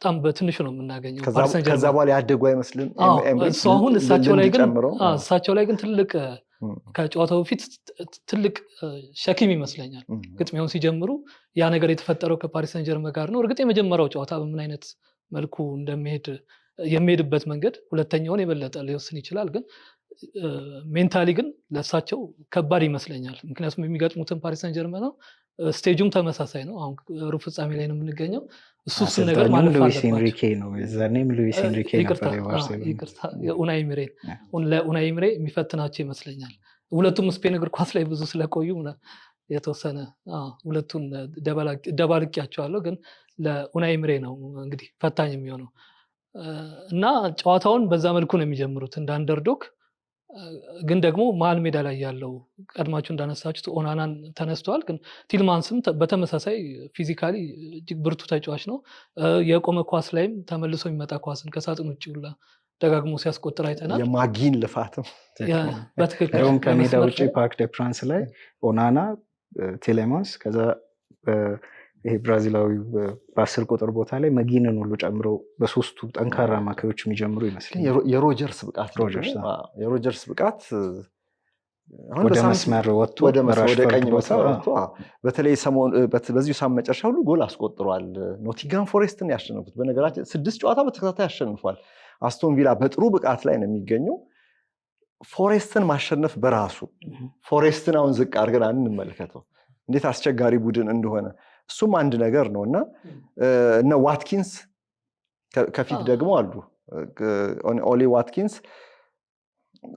በጣም በትንሹ ነው የምናገኘው። ከዛ በኋላ ያደጉ አይመስልም። አሁን እሳቸው ላይ ግን ትልቅ ከጨዋታው በፊት ትልቅ ሸክም ይመስለኛል። ግጥሚያውን ሲጀምሩ ያ ነገር የተፈጠረው ከፓሪስ ሰን ጀርመን ጋር ነው። እርግጥ የመጀመሪያው ጨዋታ በምን አይነት መልኩ የሚሄድበት መንገድ ሁለተኛውን የበለጠ ሊወስን ይችላል። ግን ሜንታሊ ግን ለእሳቸው ከባድ ይመስለኛል። ምክንያቱም የሚገጥሙትን ፓሪስ ሰን ጀርመን ነው ስቴጁም ተመሳሳይ ነው። አሁን ሩብ ፍጻሜ ላይ ነው የምንገኘው። እሱን ነገር አሰልጣኙም ማለፍ ሉዊስ አለባቸው። ኤንሪኬ ነው፣ የዛኔም ሉዊስ ኤንሪኬ ይቅርታ ነበር የባርሴሎና። ይቅርታ የኡናይ ኤምሬን ለኡናይ ኤምሬ የሚፈትናቸው ይመስለኛል። ሁለቱም ስፔን እግር ኳስ ላይ ብዙ ስለቆዩ የተወሰነ ሁለቱን ደባልቄያቸዋለሁ፣ ግን ለኡናይ ኤምሬ ነው እንግዲህ ፈታኝ የሚሆነው እና ጨዋታውን በዛ መልኩ ነው የሚጀምሩት እንደ አንደርዶግ። ግን ደግሞ መሀል ሜዳ ላይ ያለው ቀድማችሁ እንዳነሳችሁት ኦናናን ተነስተዋል። ግን ቲልማንስም በተመሳሳይ ፊዚካሊ እጅግ ብርቱ ተጫዋች ነው። የቆመ ኳስ ላይም ተመልሶ የሚመጣ ኳስን ከሳጥን ውጭ ሁላ ደጋግሞ ሲያስቆጥር አይተናል። የማጊን ልፋትም በትክክል እንደውም ከሜዳ ውጭ ፓርክ ደ ፕራንስ ላይ ኦናና፣ ቴሌማንስ ከዛ ይሄ ብራዚላዊ በ10 ቁጥር ቦታ ላይ መጊንን ሁሉ ጨምሮ በሶስቱ ጠንካራ አማካዮች የሚጀምሩ ይመስለኛል። የሮጀርስ ብቃት ወደ መስመር ወጥቶ ወደ ቀኝ መስመር ወጥቶ በተለይ በዚሁ ሳምንት መጨረሻ ሁሉ ጎል አስቆጥሯል። ኖቲንግሃም ፎሬስትን ያሸነፉት በነገራችን 6 ጨዋታ በተከታታይ አሸንፏል። አስቶን ቪላ በጥሩ ብቃት ላይ ነው የሚገኘው። ፎሬስትን ማሸነፍ በራሱ ፎሬስትን አሁን ዝቅ አድርገን እንመልከተው እንዴት አስቸጋሪ ቡድን እንደሆነ እሱም አንድ ነገር ነው እና እነ ዋትኪንስ ከፊት ደግሞ አሉ። ኦሊ ዋትኪንስ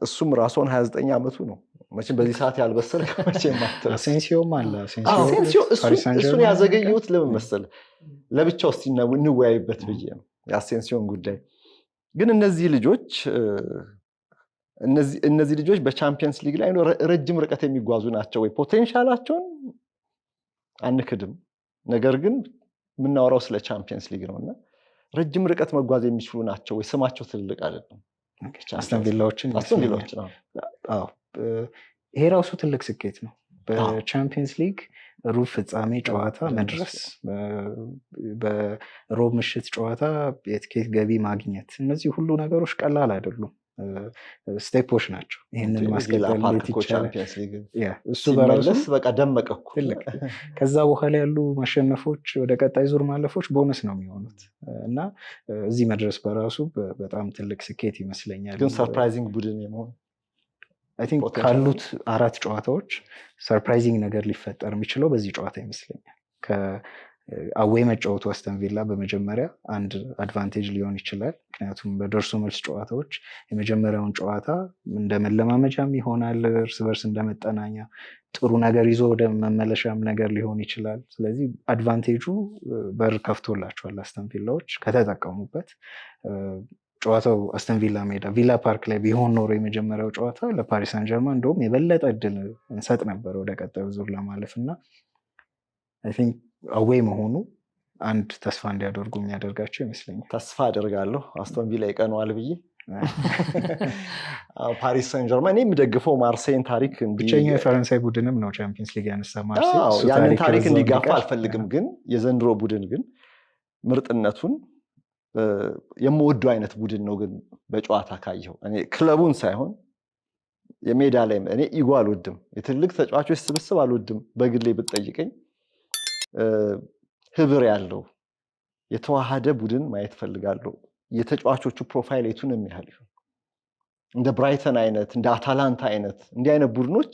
እሱም ራሱን 29 ዓመቱ ነው። መቼም በዚህ ሰዓት ያልበሰለ ከመቼም አትረስ። አሴንሲዮም አለ። እሱን ያዘገዩት ለምን መሰለህ? ለብቻው እስቲ እንወያይበት ብዬ ነው የአሴንሲዮን ጉዳይ። ግን እነዚህ ልጆች በቻምፒየንስ ሊግ ላይ ረጅም ርቀት የሚጓዙ ናቸው ወይ? ፖቴንሻላቸውን አንክድም። ነገር ግን የምናወራው ስለ ቻምፒየንስ ሊግ ነው እና ረጅም ርቀት መጓዝ የሚችሉ ናቸው ወይ? ስማቸው ትልቅ አይደለም። አስቶን ቪላዎችን ይሄ ራሱ ትልቅ ስኬት ነው። በቻምፒየንስ ሊግ ሩብ ፍጻሜ ጨዋታ መድረስ፣ በሮብ ምሽት ጨዋታ የትኬት ገቢ ማግኘት፣ እነዚህ ሁሉ ነገሮች ቀላል አይደሉም። ስቴፖች ናቸው። ይህንን ማስቀጠል እሱ በራሱ በቃ ደመቀ እኮ። ከዛ በኋላ ያሉ ማሸነፎች ወደ ቀጣይ ዙር ማለፎች ቦነስ ነው የሚሆኑት እና እዚህ መድረስ በራሱ በጣም ትልቅ ስኬት ይመስለኛል። ግን ሰርፕራይዚንግ ቡድን የመሆን አይ ቲንክ ካሉት 4 ጨዋታዎች ሰርፕራይዚንግ ነገር ሊፈጠር የሚችለው በዚህ ጨዋታ ይመስለኛል። አዌይ መጫወቱ አስተን ቪላ በመጀመሪያ አንድ አድቫንቴጅ ሊሆን ይችላል። ምክንያቱም በደርሶ መልስ ጨዋታዎች የመጀመሪያውን ጨዋታ እንደ መለማመጃም ይሆናል፣ እርስ በርስ እንደመጠናኛ ጥሩ ነገር ይዞ ወደ መመለሻም ነገር ሊሆን ይችላል። ስለዚህ አድቫንቴጁ በር ከፍቶላቸዋል አስተን ቪላዎች ከተጠቀሙበት። ጨዋታው አስተን ቪላ ሜዳ ቪላ ፓርክ ላይ ቢሆን ኖሮ የመጀመሪያው ጨዋታ ለፓሪስ ሳን ጀርማን እንደውም የበለጠ እድል እንሰጥ ነበር ወደ ቀጣዩ ዙር ለማለፍ እና አይ ቲንክ አዌይ መሆኑ አንድ ተስፋ እንዲያደርጉ የሚያደርጋቸው ይመስለኛል። ተስፋ አደርጋለሁ አስቶን ቪላ ይቀነዋል ብዬ። ፓሪስ ሳን ጀርማን እኔ የምደግፈው ማርሴይን ታሪክ ብቸኛው የፈረንሳይ ቡድንም ነው ቻምፒየንስ ሊግ ያነሳ ማርሴይ። ያንን ታሪክ እንዲጋፋ አልፈልግም። ግን የዘንድሮ ቡድን ግን ምርጥነቱን የምወደው አይነት ቡድን ነው። ግን በጨዋታ ካየው እኔ ክለቡን ሳይሆን የሜዳ ላይ እኔ ኢጎ አልወድም፣ የትልቅ ተጫዋቾች ስብስብ አልወድም። በግሌ ብትጠይቀኝ ህብር ያለው የተዋሃደ ቡድን ማየት ፈልጋለሁ። የተጫዋቾቹ ፕሮፋይል የቱን የሚያህል ይሁን እንደ ብራይተን አይነት እንደ አታላንታ አይነት እንዲህ አይነት ቡድኖች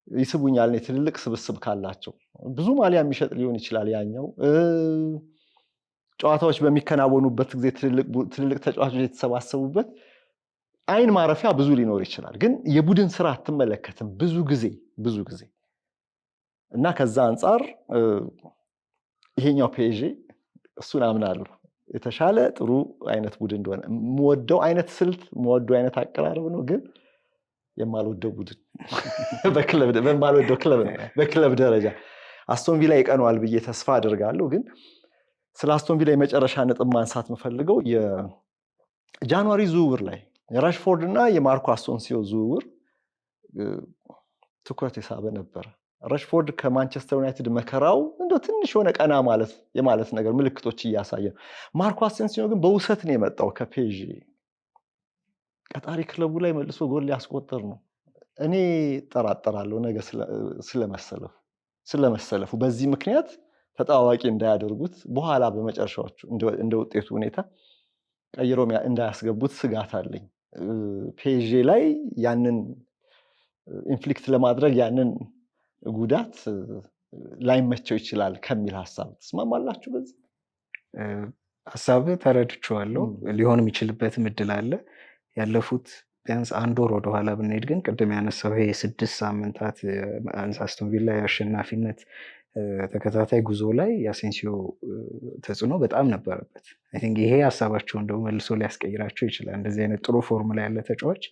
ይስቡኛል። ትልልቅ ስብስብ ካላቸው ብዙ ማሊያ የሚሸጥ ሊሆን ይችላል ያኛው። ጨዋታዎች በሚከናወኑበት ጊዜ ትልልቅ ተጫዋቾች የተሰባሰቡበት አይን ማረፊያ ብዙ ሊኖር ይችላል። ግን የቡድን ስራ አትመለከትም ብዙ ጊዜ እና ከዛ አንጻር ይሄኛው ፔዤ እሱን አምናለሁ የተሻለ ጥሩ አይነት ቡድን እንደሆነ። የምወደው አይነት ስልት የምወደው አይነት አቀራረብ ነው። ግን የማልወደው ቡድን በክለብ ደረጃ አስቶን ቪላ ይቀነዋል ብዬ ተስፋ አደርጋለሁ። ግን ስለ አስቶን ቪላ የመጨረሻ ነጥብ ማንሳት የምፈልገው የጃንዋሪ ዝውውር ላይ የራሽፎርድ እና የማርኮ አሶንሲዮ ዝውውር ትኩረት የሳበ ነበረ። ራሽፎርድ ከማንቸስተር ዩናይትድ መከራው እንደ ትንሽ የሆነ ቀና የማለት ነገር ምልክቶች እያሳየ ነው። ማርኮ አሴንሲዮ ግን በውሰት ነው የመጣው ከፔዥ ቀጣሪ ክለቡ ላይ መልሶ ጎል ሊያስቆጥር ነው። እኔ ጠራጠራለሁ ነገ ስለመሰለፉ በዚህ ምክንያት ተጣዋቂ እንዳያደርጉት በኋላ በመጨረሻዎቹ እንደ ውጤቱ ሁኔታ ቀይሮ እንዳያስገቡት ስጋት አለኝ። ፔዥ ላይ ያንን ኢንፍሊክት ለማድረግ ያንን ጉዳት ላይመቸው ይችላል ከሚል ሀሳብ ተስማማላችሁ? በዚህ ሀሳብ ተረድቼዋለሁ። ሊሆን የሚችልበትም እድል አለ። ያለፉት ቢያንስ አንድ ወር ወደኋላ ብንሄድ ግን ቅድም ያነሳው ይሄ 6 ሳምንታት አስቶን ቪላ የአሸናፊነት ተከታታይ ጉዞ ላይ የአሴንሲዮ ተጽዕኖ በጣም ነበረበት። አይ ቲንክ ይሄ ሀሳባቸውን ደግሞ መልሶ ሊያስቀይራቸው ይችላል። እንደዚህ አይነት ጥሩ ፎርም ላይ ያለ ተጫዋች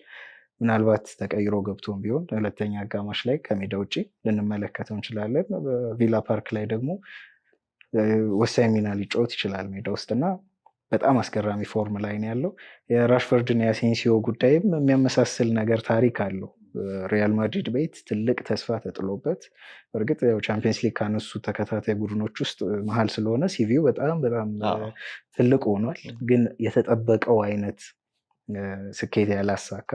ምናልባት ተቀይሮ ገብቶም ቢሆን ሁለተኛ አጋማሽ ላይ ከሜዳ ውጭ ልንመለከተው እንችላለን። በቪላ ፓርክ ላይ ደግሞ ወሳኝ ሚና ሊጫወት ይችላል ሜዳ ውስጥና በጣም አስገራሚ ፎርም ላይ ነው ያለው። የራሽፈርድን የአሴንሲዮ ጉዳይም የሚያመሳስል ነገር ታሪክ አለው። ሪያል ማድሪድ ቤት ትልቅ ተስፋ ተጥሎበት በእርግጥ ያው ቻምፒየንስ ሊግ ካነሱ ተከታታይ ቡድኖች ውስጥ መሀል ስለሆነ ሲቪው በጣም ትልቅ ሆኗል። ግን የተጠበቀው አይነት ስኬት ያላሳካ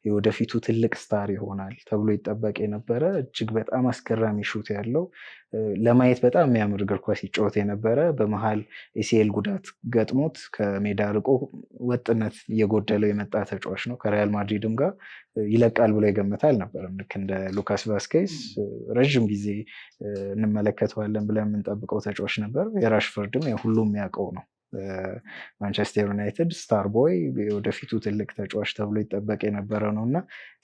የወደፊቱ ትልቅ ስታር ይሆናል ተብሎ ይጠበቅ የነበረ እጅግ በጣም አስገራሚ ሹት ያለው ለማየት በጣም የሚያምር እግር ኳስ ይጫወት የነበረ በመሀል ኤሲኤል ጉዳት ገጥሞት ከሜዳ ርቆ ወጥነት እየጎደለው የመጣ ተጫዋች ነው። ከሪያል ማድሪድም ጋር ይለቃል ብሎ የገመተ አልነበረም። ልክ እንደ ሉካስ ቫስኬዝ ረዥም ጊዜ እንመለከተዋለን ብለን የምንጠብቀው ተጫዋች ነበር። የራሽፈርድም ሁሉም የሚያውቀው ነው። ማንቸስተር ዩናይትድ ስታር ቦይ ወደፊቱ ትልቅ ተጫዋች ተብሎ ይጠበቅ የነበረ ነው እና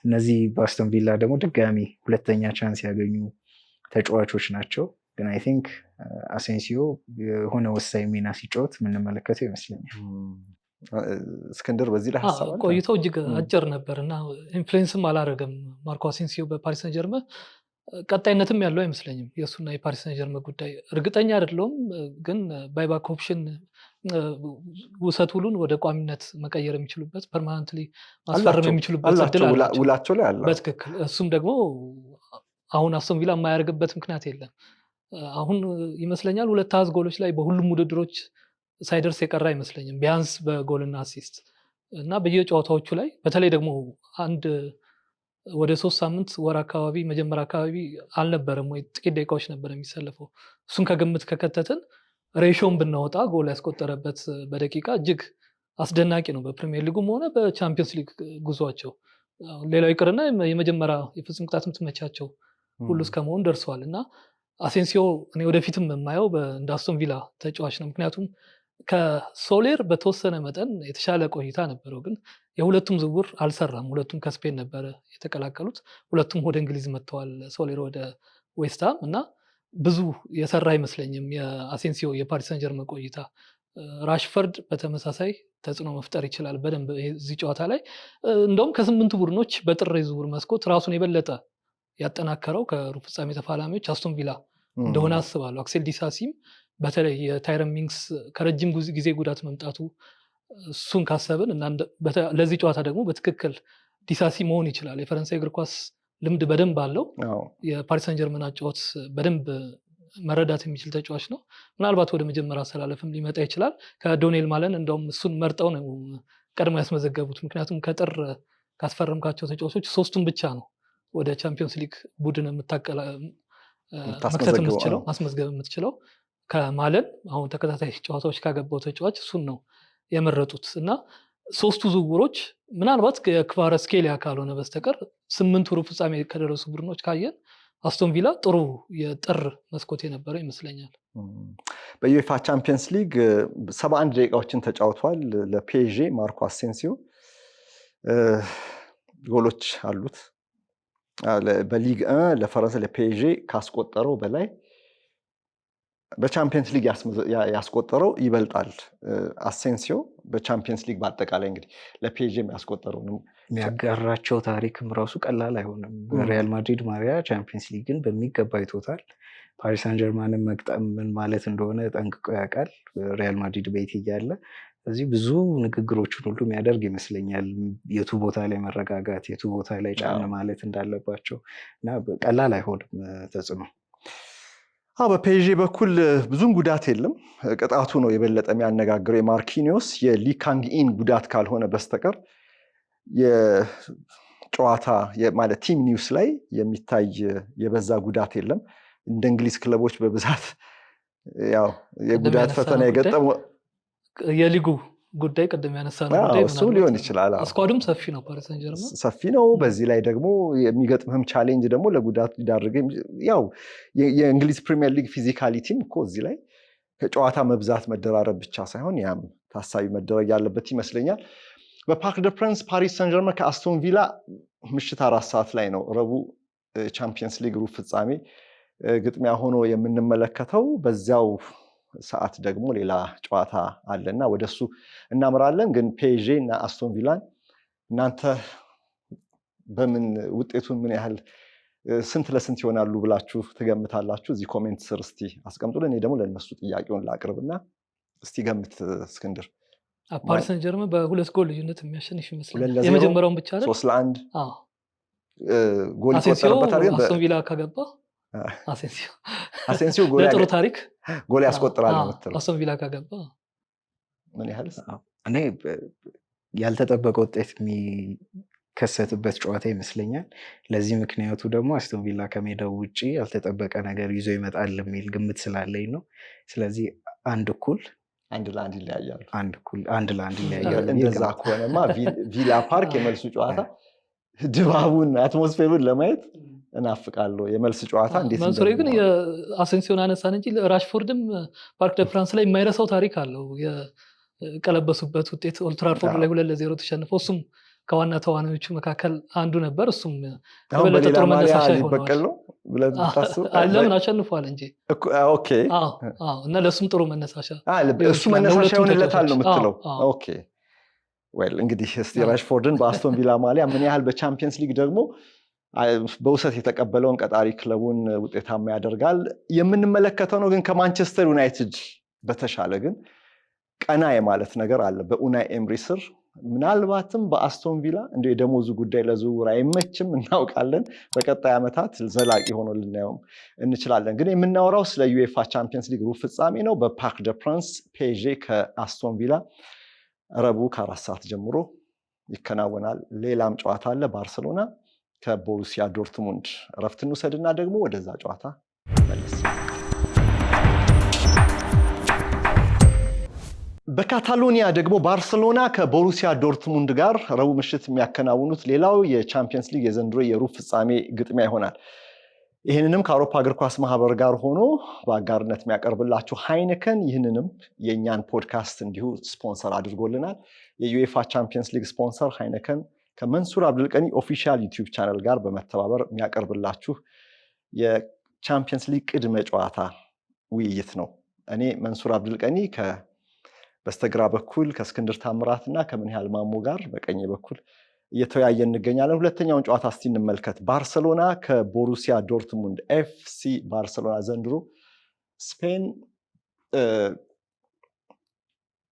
እነዚህ በአስቶን ቪላ ደግሞ ድጋሚ ሁለተኛ ቻንስ ያገኙ ተጫዋቾች ናቸው። ግን አይ ቲንክ አሴንሲዮ የሆነ ወሳኝ ሚና ሲጫወት የምንመለከተው ይመስለኛል። እስክንድር በዚህ ላይ ሀሳብ አለ? ቆይታው እጅግ አጭር ነበር እና ኢንፍሉዌንስም አላረገም ማርኮ አሴንሲዮ በፓሪስ ሰን ጀርመን ቀጣይነትም ያለው አይመስለኝም። የእሱና የፓሪስ ሰን ጀርመን ጉዳይ እርግጠኛ አይደለሁም። ግን ባይባክ ኦፕሽን ውሰት ውሉን ወደ ቋሚነት መቀየር የሚችሉበት ፐርማነንትሊ ማስፈረም የሚችሉበት እድል አላቸው ውላቸው ላይ አለ። በትክክል እሱም ደግሞ አሁን አስቶን ቪላ የማያደርግበት ምክንያት የለም። አሁን ይመስለኛል 2 ጎሎች ላይ በሁሉም ውድድሮች ሳይደርስ የቀረ አይመስለኝም ቢያንስ በጎልና አሲስት እና በየጨዋታዎቹ ላይ በተለይ ደግሞ አንድ ወደ 3 ሳምንት ወር አካባቢ መጀመሪያ አካባቢ አልነበረም ወይ ጥቂት ደቂቃዎች ነበር የሚሰለፈው። እሱን ከግምት ከከተትን ሬሾን ብናወጣ ጎል ያስቆጠረበት በደቂቃ እጅግ አስደናቂ ነው በፕሪሚየር ሊጉም ሆነ በቻምፒየንስ ሊግ ጉዟቸው። ሌላው ይቅርና የመጀመሪያ የፍጹም ቅጣት ምት መቻቸው ሁሉ እስከመሆን ደርሰዋል እና አሴንሲዮ እኔ ወደፊትም የማየው እንደ አስቶን ቪላ ተጫዋች ነው። ምክንያቱም ከሶሌር በተወሰነ መጠን የተሻለ ቆይታ ነበረው፣ ግን የሁለቱም ዝውውር አልሰራም። ሁለቱም ከስፔን ነበረ የተቀላቀሉት፣ ሁለቱም ወደ እንግሊዝ መጥተዋል። ሶሌር ወደ ዌስትሃም እና ብዙ የሰራ አይመስለኝም የአሴንሲዮ የፓሪስ ሰን ጀርመን ቆይታ። ራሽፈርድ በተመሳሳይ ተጽዕኖ መፍጠር ይችላል በደንብ እዚህ ጨዋታ ላይ። እንደውም ከ8 ቡድኖች በጥር የዝውውር መስኮት ራሱን የበለጠ ያጠናከረው ከሩብ ፍጻሜ ተፋላሚዎች አስቶን ቪላ እንደሆነ አስባለሁ። አክሴል ዲሳሲም በተለይ የታይረን ሚንግስ ከረጅም ጊዜ ጉዳት መምጣቱ እሱን ካሰብን እና ለዚህ ጨዋታ ደግሞ በትክክል ዲሳሲ መሆን ይችላል። የፈረንሳይ እግር ኳስ ልምድ በደንብ አለው። የፓሪስ ሰን ጀርመን አጫወት በደንብ መረዳት የሚችል ተጫዋች ነው። ምናልባት ወደ መጀመሪያ አሰላለፍም ሊመጣ ይችላል። ከዶኔል ማለን እንደውም እሱን መርጠው ነው ቀድሞ ያስመዘገቡት። ምክንያቱም ከጥር ካስፈረምካቸው ተጫዋቾች 3ቱን ብቻ ነው ወደ ቻምፒዮንስ ሊግ ቡድን መክተት የምትችለው ማስመዝገብ የምትችለው። ከማለን አሁን ተከታታይ ጨዋታዎች ካገባው ተጫዋች እሱን ነው የመረጡት እና 3ቱ ዝውውሮች ምናልባት የክቫራትስኬሊያ ካልሆነ በስተቀር 8ቱ ሩብ ፍጻሜ ከደረሱ ቡድኖች ካየን አስቶን ቪላ ጥሩ የጥር መስኮት የነበረው ይመስለኛል። በዩኤፋ ቻምፒየንስ ሊግ 71 ደቂቃዎችን ተጫውቷል። ለፒኤስጂ ማርኮ አሴንሲዮ ጎሎች አሉት። በሊግ ለፈረንሳይ ለፒኤስጂ ካስቆጠረው በላይ በቻምፒየንስ ሊግ ያስቆጠረው ይበልጣል። አሴንሲዮ በቻምፒየንስ ሊግ በአጠቃላይ እንግዲህ ለፒኤስጂ ያስቆጠረው ነው። የሚያጋራቸው ታሪክም ራሱ ቀላል አይሆንም። ሪያል ማድሪድ ማሪያ ቻምፒየንስ ሊግን በሚገባ ይቶታል። ፓሪስ ሳን ጀርማንን መግጠም ምን ማለት እንደሆነ ጠንቅቆ ያውቃል። ሪያል ማድሪድ ቤት እያለ እዚህ ብዙ ንግግሮችን ሁሉ የሚያደርግ ይመስለኛል። የቱ ቦታ ላይ መረጋጋት፣ የቱ ቦታ ላይ ጫን ማለት እንዳለባቸው እና ቀላል አይሆንም ተጽዕኖ። በፒኤስጂ በኩል ብዙም ጉዳት የለም። ቅጣቱ ነው የበለጠ የሚያነጋግረው የማርኪኒዮስ የሊካንግኢን ጉዳት ካልሆነ በስተቀር የጨዋታ ማለት ቲም ኒውስ ላይ የሚታይ የበዛ ጉዳት የለም። እንደ እንግሊዝ ክለቦች በብዛት ያው የጉዳት ፈተና የገጠሙ የሊጉ ጉዳይ ቀደም ያነሳነው ጉዳይ እሱ ሊሆን ይችላል። ስኳዱም ሰፊ ነው፣ ፓሪስ ሰን ጀርመን ሰፊ ነው። በዚህ ላይ ደግሞ የሚገጥምህም ቻሌንጅ ደግሞ ለጉዳት ሊዳርግ ያው የእንግሊዝ ፕሪሚየር ሊግ ፊዚካሊቲም እኮ እዚህ ላይ ከጨዋታ መብዛት መደራረብ ብቻ ሳይሆን ያም ታሳቢ መደረግ ያለበት ይመስለኛል። በፓርክ ደ ፕረንስ ፓሪስ ሰን ጀርመን ከአስቶን ቪላ ምሽት 4 ሰዓት ላይ ነው ረቡዕ ቻምፒየንስ ሊግ ሩብ ፍጻሜ ግጥሚያ ሆኖ የምንመለከተው። በዚያው ሰዓት ደግሞ ሌላ ጨዋታ አለና ወደሱ እናምራለን። ግን ፒኤስጂ እና አስቶን ቪላን እናንተ በምን ውጤቱን ምን ያህል ስንት ለስንት ይሆናሉ ብላችሁ ትገምታላችሁ? እዚህ ኮሜንት ስር እስቲ አስቀምጡልን። እኔ ደግሞ ለነሱ ጥያቄውን ላቅርብና እስቲ ገምት እስክንድር። ፓሪስ ሰን ጀርመን በ2 ጎል ልዩነት የሚያሸንፍ ይመስላል። የመጀመሪያውን ብቻ አይደል? 3-1 ጎል ይቆጠርበታል። ግን አስቶን ቪላ ካገባ አሴንሲዮ ለጥሩ ታሪክ ጎል ያስቆጥራል የምትለው አስቶን ቪላ ካገባ ምን ያህል? እኔ ያልተጠበቀ ውጤት የሚከሰትበት ጨዋታ ይመስለኛል። ለዚህ ምክንያቱ ደግሞ አስቶን ቪላ ከሜዳው ውጭ ያልተጠበቀ ነገር ይዞ ይመጣል የሚል ግምት ስላለኝ ነው። ስለዚህ 1-1 ይለያያሉ። 1-1 ይለያያሉ። እንደዛ ከሆነማ ቪላ ፓርክ የመልሱ ጨዋታ ድባቡን አትሞስፌሩን ለማየት እናፍቃለሁ። የመልስ ጨዋታ እንዴት መንሱሬ ግን የአሴንሲዮን አነሳን እንጂ ራሽፎርድም ፓርክ ደ ፍራንስ ላይ የማይረሳው ታሪክ አለው። የቀለበሱበት ውጤት ኦልድ ትራፎርድ ላይ 2-0 ተሸንፈው እሱም ከዋና ተዋናዮቹ መካከል አንዱ ነበር። እሱም በሌላ ጥሩ መነሳሻ ሊበቀል ነው ብለን ታስቡ ለምን አሸንፏል እንጂ ኦኬ። እና ለሱም ጥሩ መነሳሻ እሱ መነሳሻ ይሆንለታል ነው የምትለው? ኦኬ ዌል እንግዲህ እስቲ ራሽፎርድን በአስቶን ቪላ ማሊያ ምን ያህል በቻምፒየንስ ሊግ ደግሞ በውሰት የተቀበለውን ቀጣሪ ክለቡን ውጤታማ ያደርጋል የምንመለከተው ነው። ግን ከማንቸስተር ዩናይትድ በተሻለ ግን ቀና የማለት ነገር አለ በኡናይ ኤምሪ ስር። ምናልባትም በአስቶን ቪላ እንደው የደሞዙ ጉዳይ ለዝውውር አይመችም እናውቃለን። በቀጣይ ዓመታት ዘላቂ ሆኖ ልናየው እንችላለን። ግን የምናወራው ስለ ዩኤፋ ቻምፒየንስ ሊግ ሩብ ፍጻሜ ነው። በፓርክ ደ ፕረንስ ፒኤስጂ ከአስቶን ቪላ ረቡዕ ከ4 ሰዓት ጀምሮ ይከናወናል። ሌላም ጨዋታ አለ። ባርሰሎና ከቦሩሲያ ዶርትሙንድ። እረፍት እንውሰድና ደግሞ ወደዛ ጨዋታ መለስ። በካታሎኒያ ደግሞ ባርሰሎና ከቦሩሲያ ዶርትሙንድ ጋር ረቡዕ ምሽት የሚያከናውኑት ሌላው የቻምፒየንስ ሊግ የዘንድሮ የሩብ ፍጻሜ ግጥሚያ ይሆናል። ይህንንም ከአውሮፓ እግር ኳስ ማህበር ጋር ሆኖ በአጋርነት የሚያቀርብላችሁ ሃይነከን ይህንንም የእኛን ፖድካስት እንዲሁ ስፖንሰር አድርጎልናል። የዩኤፋ ቻምፒየንስ ሊግ ስፖንሰር ሃይነከን ከመንሱር አብዱልቀኒ ኦፊሻል ዩቲዩብ ቻናል ጋር በመተባበር የሚያቀርብላችሁ የቻምፒየንስ ሊግ ቅድመ ጨዋታ ውይይት ነው። እኔ መንሱር አብዱልቀኒ በስተግራ በኩል ከእስክንድር ታምራት እና ከምን ያህል ማሞ ጋር በቀኝ በኩል እየተወያየ እንገኛለን። ሁለተኛውን ጨዋታ እስቲ እንመልከት። ባርሰሎና ከቦሩሲያ ዶርትሙንድ። ኤፍሲ ባርሰሎና ዘንድሮ ስፔን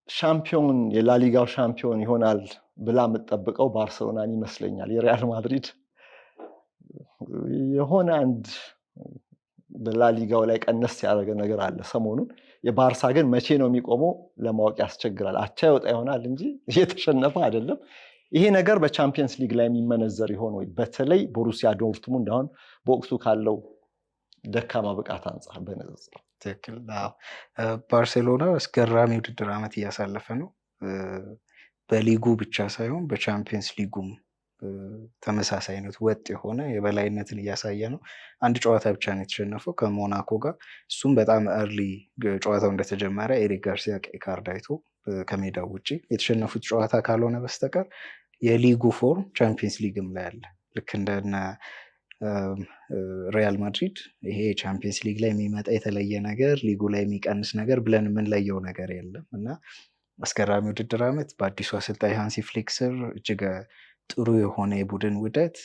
ሻምፒዮን የላሊጋው ሻምፒዮን ይሆናል ብላ የምትጠብቀው ባርሰሎናን ይመስለኛል። የሪያል ማድሪድ የሆነ አንድ በላሊጋው ላይ ቀነስ ያደረገ ነገር አለ ሰሞኑን። የባርሳ ግን መቼ ነው የሚቆመው ለማወቅ ያስቸግራል። አቻ ይወጣ ይሆናል እንጂ እየተሸነፈ አይደለም። ይሄ ነገር በቻምፒየንስ ሊግ ላይ የሚመነዘር ይሆን ወይ? በተለይ ቦሩሲያ ዶርትሙንድ አሁን በወቅቱ ካለው ደካማ ብቃት አንጻር በነጽር። ትክክል። ባርሴሎና አስገራሚ ውድድር ዓመት እያሳለፈ ነው። በሊጉ ብቻ ሳይሆን በቻምፒየንስ ሊጉም ተመሳሳይ አይነት ወጥ የሆነ የበላይነትን እያሳየ ነው። አንድ ጨዋታ ብቻ ነው የተሸነፈው ከሞናኮ ጋር። እሱም በጣም እርሊ ጨዋታው እንደተጀመረ ኤሪክ ጋርሲያ ቀይ ካርድ አይቶ ከሜዳው ውጭ የተሸነፉት ጨዋታ ካልሆነ በስተቀር የሊጉ ፎርም ቻምፒየንስ ሊግም ላይ አለ። ልክ እንደነ ሪያል ማድሪድ ይሄ ቻምፒየንስ ሊግ ላይ የሚመጣ የተለየ ነገር ሊጉ ላይ የሚቀንስ ነገር ብለን የምንለየው ነገር የለም እና አስገራሚ ውድድር ዓመት በአዲሱ አሰልጣኝ ሃንሲ ፍሊክ ስር እጅግ ጥሩ የሆነ የቡድን ውህደት፣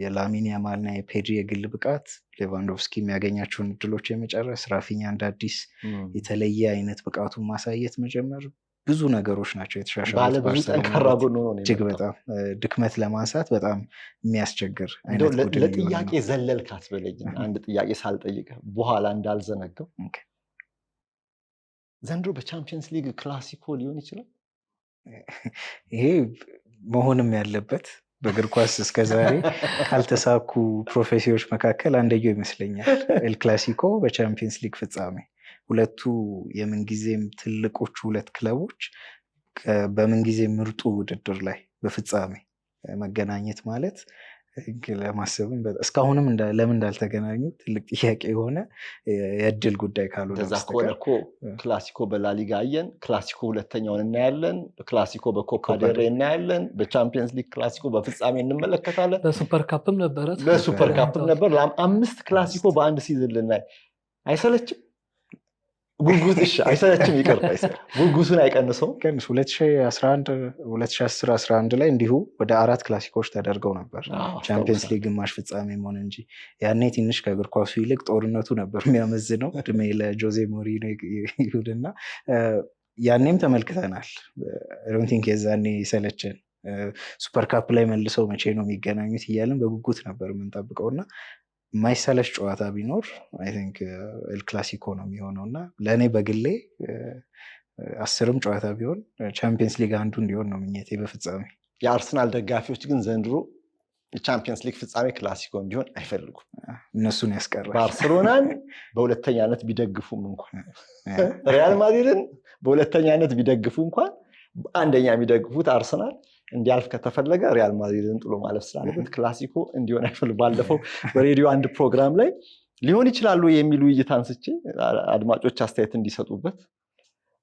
የላሚን ያማልና የፔድሪ የግል ብቃት፣ ሌቫንዶቭስኪ የሚያገኛቸውን እድሎች የመጨረስ፣ ራፊኛ እንደ አዲስ የተለየ አይነት ብቃቱን ማሳየት መጀመር፣ ብዙ ነገሮች ናቸው የተሻሻሉት። እጅግ በጣም ድክመት ለማንሳት በጣም የሚያስቸግር አይነት ቡድን። ለጥያቄ ዘለልካት በለኝ አንድ ጥያቄ ሳልጠይቅ በኋላ እንዳልዘነገው፣ ዘንድሮ በቻምፒየንስ ሊግ ክላሲኮ ሊሆን ይችላል? ይሄ መሆንም ያለበት በእግር ኳስ እስከዛሬ ካልተሳኩ ፕሮፌሲዎች መካከል አንደኛው ይመስለኛል። ኤል ክላሲኮ በቻምፒየንስ ሊግ ፍጻሜ ሁለቱ የምንጊዜም ትልቆቹ ሁለት ክለቦች በምን ጊዜ ምርጡ ውድድር ላይ በፍጻሜ መገናኘት ማለት ለማሰብም እስካሁንም ለምን እንዳልተገናኙ ትልቅ ጥያቄ የሆነ የእድል ጉዳይ ካልሆነ እንደዛ ከሆነ እኮ ክላሲኮ በላሊጋ አየን፣ ክላሲኮ ሁለተኛውን እናያለን፣ ክላሲኮ በኮፓ ዴል ሬይ እናያለን፣ በቻምፒየንስ ሊግ ክላሲኮ በፍጻሜ እንመለከታለን፣ በሱፐር ካፕም ነበረ በሱፐር ካፕም ነበር። 5 ክላሲኮ በአንድ ሲዝን ልናይ አይሰለችም? ጉጉት እሺ አይሰለችም? ይቅርታ ጉጉቱን አይቀንሰውም? 2010-11 ላይ እንዲሁ ወደ 4 ክላሲኮች ተደርገው ነበር ቻምፒየንስ ሊግ ግማሽ ፍጻሜ መሆን እንጂ ያኔ ትንሽ ከእግር ኳሱ ይልቅ ጦርነቱ ነበር የሚያመዝነው። እድሜ ለጆዜ ሞሪኖ ይሁንና ያኔም ተመልክተናል። ሮንቲንክ የዛኔ ይሰለችን ሱፐር ካፕ ላይ መልሰው መቼ ነው የሚገናኙት እያለን በጉጉት ነበር የምንጠብቀው እና የማይሰለች ጨዋታ ቢኖር አይ ቲንክ ኤል ክላሲኮ ነው የሚሆነው እና ለእኔ በግሌ 10ም ጨዋታ ቢሆን ቻምፒየንስ ሊግ አንዱ እንዲሆን ነው ምኞቴ በፍጻሜ። የአርሰናል ደጋፊዎች ግን ዘንድሮ የቻምፒየንስ ሊግ ፍጻሜ ክላሲኮ እንዲሆን አይፈልጉም። እነሱን ያስቀራል። ባርሴሎናን በሁለተኛነት ቢደግፉም እንኳን ሪያል ማድሪድን በሁለተኛነት ቢደግፉ እንኳን አንደኛ የሚደግፉት አርሰናል እንዲያልፍ ከተፈለገ ሪያል ማድሪድን ጥሎ ማለፍ ስላለበት ክላሲኮ እንዲሆን አይፈልጉም። ባለፈው በሬዲዮ አንድ ፕሮግራም ላይ ሊሆን ይችላሉ የሚሉ ውይይት አንስቼ አድማጮች አስተያየት እንዲሰጡበት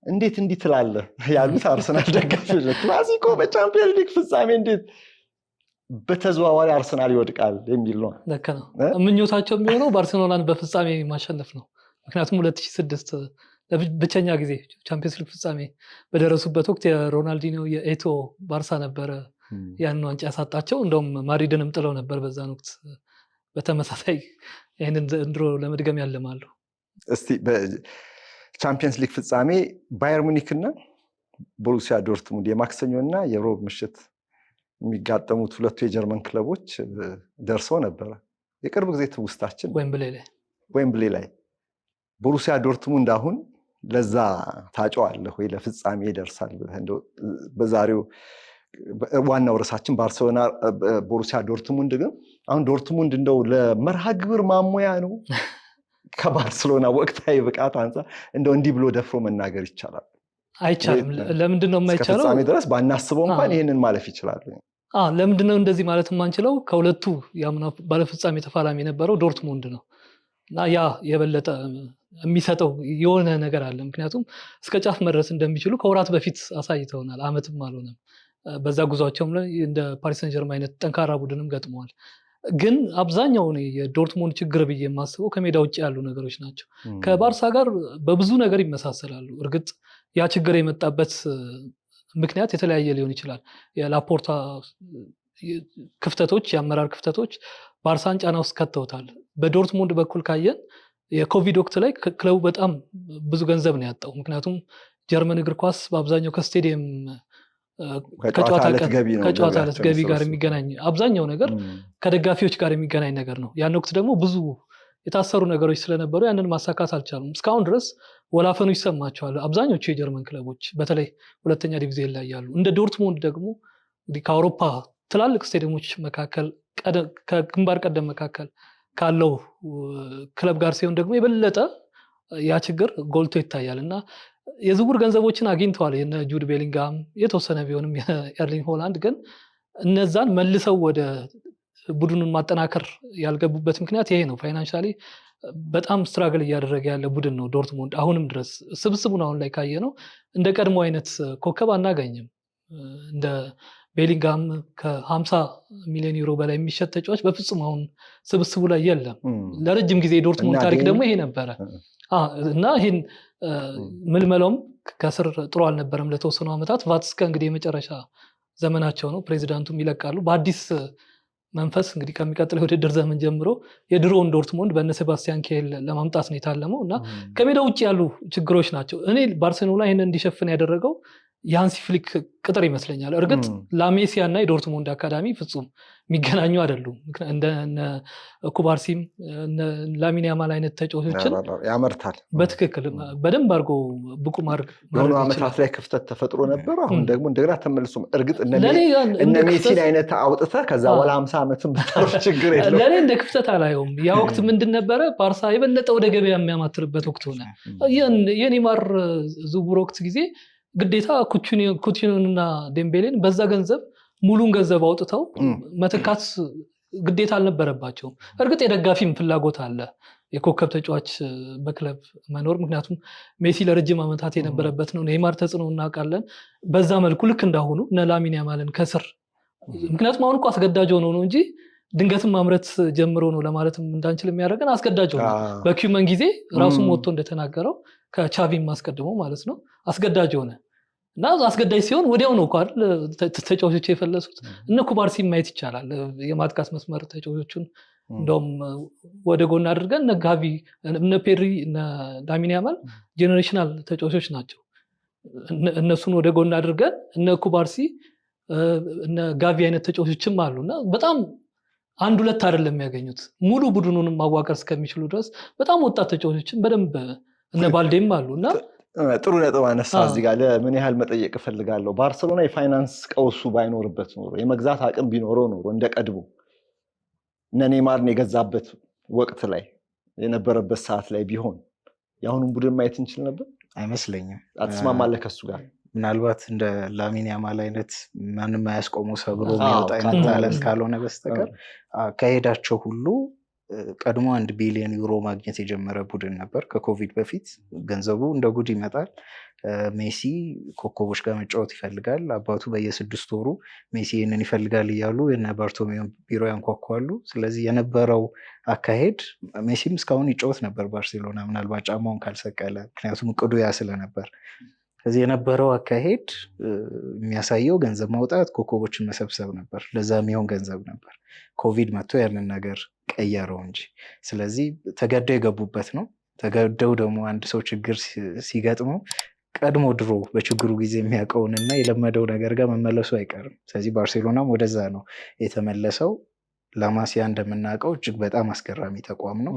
እንዴት እንዲህ ትላለህ ያሉት አርሰናል ደጋፊዎች ክላሲኮ በቻምፒየንስ ሊግ ፍጻሜ እንዴት በተዘዋዋሪ አርሰናል ይወድቃል የሚል ነው። ልክ ነው። ምኞታቸው የሚሆነው ባርሴሎናን በፍጻሜ ማሸነፍ ነው። ምክንያቱም 2006 ብቸኛ ጊዜ ቻምፒየንስ ሊግ ፍጻሜ በደረሱበት ወቅት የሮናልዲኖ የኤቶ ባርሳ ነበረ ያንን ዋንጫ ያሳጣቸው። እንደውም ማድሪድንም ጥለው ነበር በዛን ወቅት። በተመሳሳይ ይህንን ዘንድሮ ለመድገም ያለማሉ። እስቲ በቻምፒየንስ ሊግ ፍጻሜ ባየር ሙኒክና ቦሩሲያ ዶርትሙንድ የማክሰኞና የሮብ ምሽት የሚጋጠሙት ሁለቱ የጀርመን ክለቦች ደርሰው ነበረ። የቅርብ ጊዜ ትውስታችን ዌምብሌ ላይ ቦሩሲያ ዶርትሙንድ አሁን ለዛ ታጫዋለህ ወይ ለፍጻሜ ይደርሳል? በዛሬው ዋናው ርዕሳችን ባርሴሎና ቦሩሲያ ዶርትሙንድ ግን አሁን ዶርትሙንድ እንደው ለመርሃ ግብር ማሞያ ነው ከባርሴሎና ወቅታዊ ብቃት አንፃር እንደው እንዲህ ብሎ ደፍሮ መናገር ይቻላል? አይቻልም። ለምንድን ነው የማይቻለው? ፍጻሜ ድረስ ባናስበው እንኳን ይሄንን ማለፍ ይችላል። ለምንድን ነው እንደዚህ ማለት የማንችለው? ከሁለቱ ያምና ባለፍጻሜ ተፋላሚ የነበረው ዶርትሙንድ ነው እና ያ የበለጠ የሚሰጠው የሆነ ነገር አለ። ምክንያቱም እስከ ጫፍ መድረስ እንደሚችሉ ከወራት በፊት አሳይተውናል። አመትም አልሆነም። በዛ ጉዟቸውም ላይ እንደ ፓሪስ ሰን ጀርመን አይነት ጠንካራ ቡድንም ገጥመዋል። ግን አብዛኛው የዶርትሙንድ ችግር ብዬ የማስበው ከሜዳ ውጭ ያሉ ነገሮች ናቸው። ከባርሳ ጋር በብዙ ነገር ይመሳሰላሉ። እርግጥ ያ ችግር የመጣበት ምክንያት የተለያየ ሊሆን ይችላል። የላፖርታ ክፍተቶች፣ የአመራር ክፍተቶች ባርሳን ጫና ውስጥ ከተውታል። በዶርትሙንድ በኩል ካየን የኮቪድ ወቅት ላይ ክለቡ በጣም ብዙ ገንዘብ ነው ያጣው። ምክንያቱም ጀርመን እግር ኳስ በአብዛኛው ከስቴዲየም ከጨዋታ ዕለት ገቢ ጋር የሚገናኝ አብዛኛው ነገር ከደጋፊዎች ጋር የሚገናኝ ነገር ነው። ያን ወቅት ደግሞ ብዙ የታሰሩ ነገሮች ስለነበሩ ያንን ማሳካት አልቻሉም። እስካሁን ድረስ ወላፈኑ ይሰማቸዋል አብዛኞቹ የጀርመን ክለቦች፣ በተለይ ሁለተኛ ዲቪዚዮን ላይ ያሉ። እንደ ዶርትሙንድ ደግሞ ከአውሮፓ ትላልቅ ስቴዲየሞች መካከል ከግንባር ቀደም መካከል ካለው ክለብ ጋር ሲሆን ደግሞ የበለጠ ያ ችግር ጎልቶ ይታያል እና የዝውውር ገንዘቦችን አግኝተዋል። የነ ጁድ ቤሊንጋም የተወሰነ ቢሆንም የኤርሊንግ ሆላንድ ግን እነዛን መልሰው ወደ ቡድኑን ማጠናከር ያልገቡበት ምክንያት ይሄ ነው። ፋይናንሻሊ በጣም ስትራግል እያደረገ ያለ ቡድን ነው ዶርትሙንድ። አሁንም ድረስ ስብስቡን አሁን ላይ ካየ ነው እንደ ቀድሞ አይነት ኮከብ አናገኝም። እንደ ቤሊንጋም ከ50 ሚሊዮን ዩሮ በላይ የሚሸጥ ተጫዋች በፍጹም አሁን ስብስቡ ላይ የለም። ለረጅም ጊዜ የዶርትሙንድ ታሪክ ደግሞ ይሄ ነበረ እና ይህን ምልመላውም ከስር ጥሩ አልነበረም ለተወሰኑ ዓመታት። ቫትስከ እንግዲህ የመጨረሻ ዘመናቸው ነው፣ ፕሬዚዳንቱም ይለቃሉ። በአዲስ መንፈስ እንግዲህ ከሚቀጥለው የውድድር ዘመን ጀምሮ የድሮውን ዶርትሙንድ በእነ ሴባስቲያን ኬል ለማምጣት ነው የታለመው እና ከሜዳ ውጭ ያሉ ችግሮች ናቸው። እኔ ባርሴሎና ይህንን እንዲሸፍን ያደረገው የሃንሲ ፍሊክ ቅጥር ይመስለኛል። እርግጥ ላሜሲያ እና የዶርትሙንድ አካዳሚ ፍጹም የሚገናኙ አይደሉም። እንደ ኩባርሲም ላሚን ያማል አይነት ተጫዋቾችን ያመርታል። በትክክል በደንብ አድርጎ ብቁ ማድረግ የሆኑ ዓመታት ላይ ክፍተት ተፈጥሮ ነበር። አሁን ደግሞ እንደገና ተመልሶ እርግጥ እነ ሜሲን አይነት አውጥተህ ከዛ በኋላ 50 ዓመትም ብታርፍ ችግር የለውም። ለእኔ እንደ ክፍተት አላየውም። ያ ወቅት ምንድን ነበረ? ባርሳ የበለጠ ወደ ገበያ የሚያማትርበት ወቅት ሆነ። የኔይማር ዝውውር ወቅት ጊዜ ግዴታ ኩቲኒዮንና ዴምቤሌን በዛ ገንዘብ ሙሉን ገንዘብ አውጥተው መተካት ግዴታ አልነበረባቸውም። እርግጥ የደጋፊም ፍላጎት አለ የኮከብ ተጫዋች በክለብ መኖር፣ ምክንያቱም ሜሲ ለረጅም ዓመታት የነበረበት ነው። ኔይማር ተጽዕኖ እናውቃለን። በዛ መልኩ ልክ እንዳሁኑ እነ ላሚን ያማልን ከስር ምክንያቱም አሁን እኮ አስገዳጅ ሆኖ ነው እንጂ ድንገትም ማምረት ጀምሮ ነው ለማለትም እንዳንችል የሚያደርገን አስገዳጅ ሆኖ በኪውመን ጊዜ ራሱም ወጥቶ እንደተናገረው ከቻቪም አስቀድሞ ማለት ነው አስገዳጅ ሆነ እና አስገዳጅ ሲሆን ወዲያው ነው እኮ አይደል ተጫዋቾች የፈለሱት። እነ ኩባርሲ ማየት ይቻላል። የማጥቃት መስመር ተጫዋቾቹን እንደውም ወደ ጎን አድርገን እነ ጋቪ እነ ፔድሪ እነ ላሚን ያማል ጄኔሬሽናል ተጫዋቾች ናቸው። እነሱን ወደ ጎን አድርገን እነ ኩባርሲ እነ ጋቪ አይነት ተጫዋቾችም አሉና በጣም አንድ ሁለት አይደለም የሚያገኙት ሙሉ ቡድኑንም ማዋቀር እስከሚችሉ ድረስ በጣም ወጣት ተጫዋቾችን በደንብ እነ ባልዴም አሉና ጥሩ ነጥብ አነሳ። እዚህ ጋር ለምን ያህል መጠየቅ እፈልጋለሁ። ባርሴሎና የፋይናንስ ቀውሱ ባይኖርበት ኖሮ የመግዛት አቅም ቢኖረው ኖሮ እንደ ቀድሞ እነ ኔይማርን የገዛበት ወቅት ላይ የነበረበት ሰዓት ላይ ቢሆን የአሁኑን ቡድን ማየት እንችል ነበር አይመስለኝም። አትስማማለህ ከሱ ጋር? ምናልባት እንደ ላሚን ያማል አይነት ማንም አያስቆሙ ሰብሮ የሚወጣ አይነት ታለንት ካልሆነ በስተቀር ከሄዳቸው ሁሉ ቀድሞ 1 ቢሊዮን ዩሮ ማግኘት የጀመረ ቡድን ነበር። ከኮቪድ በፊት ገንዘቡ እንደ ጉድ ይመጣል። ሜሲ ኮከቦች ጋር መጫወት ይፈልጋል። አባቱ በየ6 ወሩ ሜሲ ይህንን ይፈልጋል እያሉ የነ ባርቶሜዮ ቢሮ ያንኳኳሉ። ስለዚህ የነበረው አካሄድ ሜሲም እስካሁን ይጫወት ነበር ባርሴሎና ምናልባት ጫማውን ካልሰቀለ፣ ምክንያቱም እቅዱ ያ ስለነበር። ስለዚህ የነበረው አካሄድ የሚያሳየው ገንዘብ ማውጣት፣ ኮከቦችን መሰብሰብ ነበር። ለዛ የሚሆን ገንዘብ ነበር። ኮቪድ መጥቶ ያንን ነገር ቀየረው እንጂ። ስለዚህ ተገደው የገቡበት ነው። ተገደው ደግሞ አንድ ሰው ችግር ሲገጥመው ቀድሞ ድሮ በችግሩ ጊዜ የሚያውቀውንና የለመደው ነገር ጋር መመለሱ አይቀርም። ስለዚህ ባርሴሎናም ወደዛ ነው የተመለሰው። ላማሲያ እንደምናውቀው እጅግ በጣም አስገራሚ ተቋም ነው።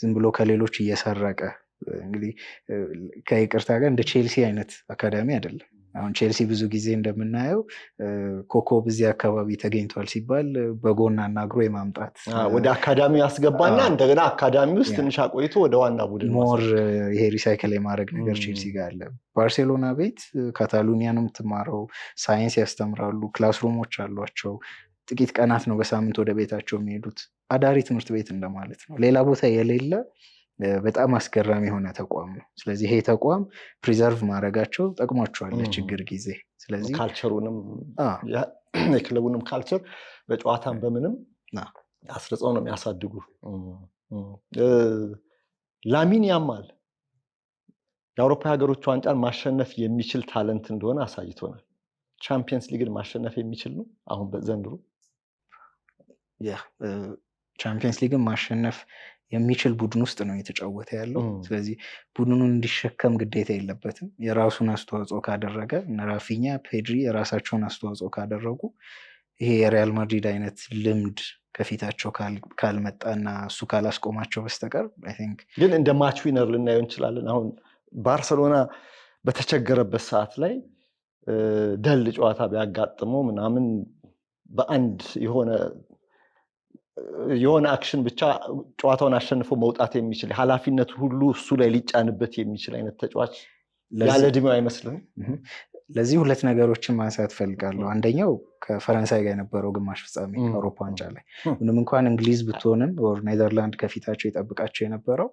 ዝም ብሎ ከሌሎች እየሰረቀ እንግዲህ ከይቅርታ ጋር እንደ ቼልሲ አይነት አካዳሚ አይደለም። አሁን ቼልሲ ብዙ ጊዜ እንደምናየው ኮከብ እዚህ አካባቢ ተገኝቷል ሲባል በጎን አናግሮ የማምጣት ወደ አካዳሚ ያስገባና እንደገና አካዳሚ ውስጥ ትንሽ አቆይቶ ወደ ዋና ቡድን ሞር ይሄ ሪሳይክል የማድረግ ነገር ቼልሲ ጋር አለ። ባርሴሎና ቤት ካታሉኒያ ነው የምትማረው፣ ሳይንስ ያስተምራሉ፣ ክላስሩሞች አሏቸው። ጥቂት ቀናት ነው በሳምንት ወደ ቤታቸው የሚሄዱት። አዳሪ ትምህርት ቤት እንደማለት ነው። ሌላ ቦታ የሌለ በጣም አስገራሚ የሆነ ተቋም ነው። ስለዚህ ይሄ ተቋም ፕሪዘርቭ ማድረጋቸው ጠቅሟቸዋል ለችግር ጊዜ። ስለዚህ ካልቸሩንም የክለቡንም ካልቸር በጨዋታም በምንም አስርጸው ነው የሚያሳድጉ። ላሚን ያማል የአውሮፓ ሀገሮች ዋንጫን ማሸነፍ የሚችል ታለንት እንደሆነ አሳይቶናል። ቻምፒየንስ ሊግን ማሸነፍ የሚችል ነው አሁን በዘንድሮ ቻምፒየንስ ሊግን ማሸነፍ የሚችል ቡድን ውስጥ ነው የተጫወተ ያለው። ስለዚህ ቡድኑን እንዲሸከም ግዴታ የለበትም። የራሱን አስተዋጽኦ ካደረገ እነ ራፊኛ፣ ፔድሪ የራሳቸውን አስተዋጽኦ ካደረጉ ይሄ የሪያል ማድሪድ አይነት ልምድ ከፊታቸው ካልመጣና እሱ ካላስቆማቸው በስተቀር ግን እንደ ማች ዊነር ልናየው እንችላለን። አሁን ባርሰሎና በተቸገረበት ሰዓት ላይ ደል ጨዋታ ቢያጋጥመው ምናምን በአንድ የሆነ አክሽን ብቻ ጨዋታውን አሸንፎ መውጣት የሚችል ኃላፊነቱ ሁሉ እሱ ላይ ሊጫንበት የሚችል አይነት ተጫዋች ያለ ዕድሜው አይመስልም? ለዚህ ሁለት ነገሮችን ማንሳት ፈልጋለሁ። አንደኛው ከፈረንሳይ ጋር የነበረው ግማሽ ፍጻሜ አውሮፓ ዋንጫ ላይ ምንም እንኳን እንግሊዝ ብትሆንም ኔዘርላንድ ከፊታቸው ይጠብቃቸው የነበረው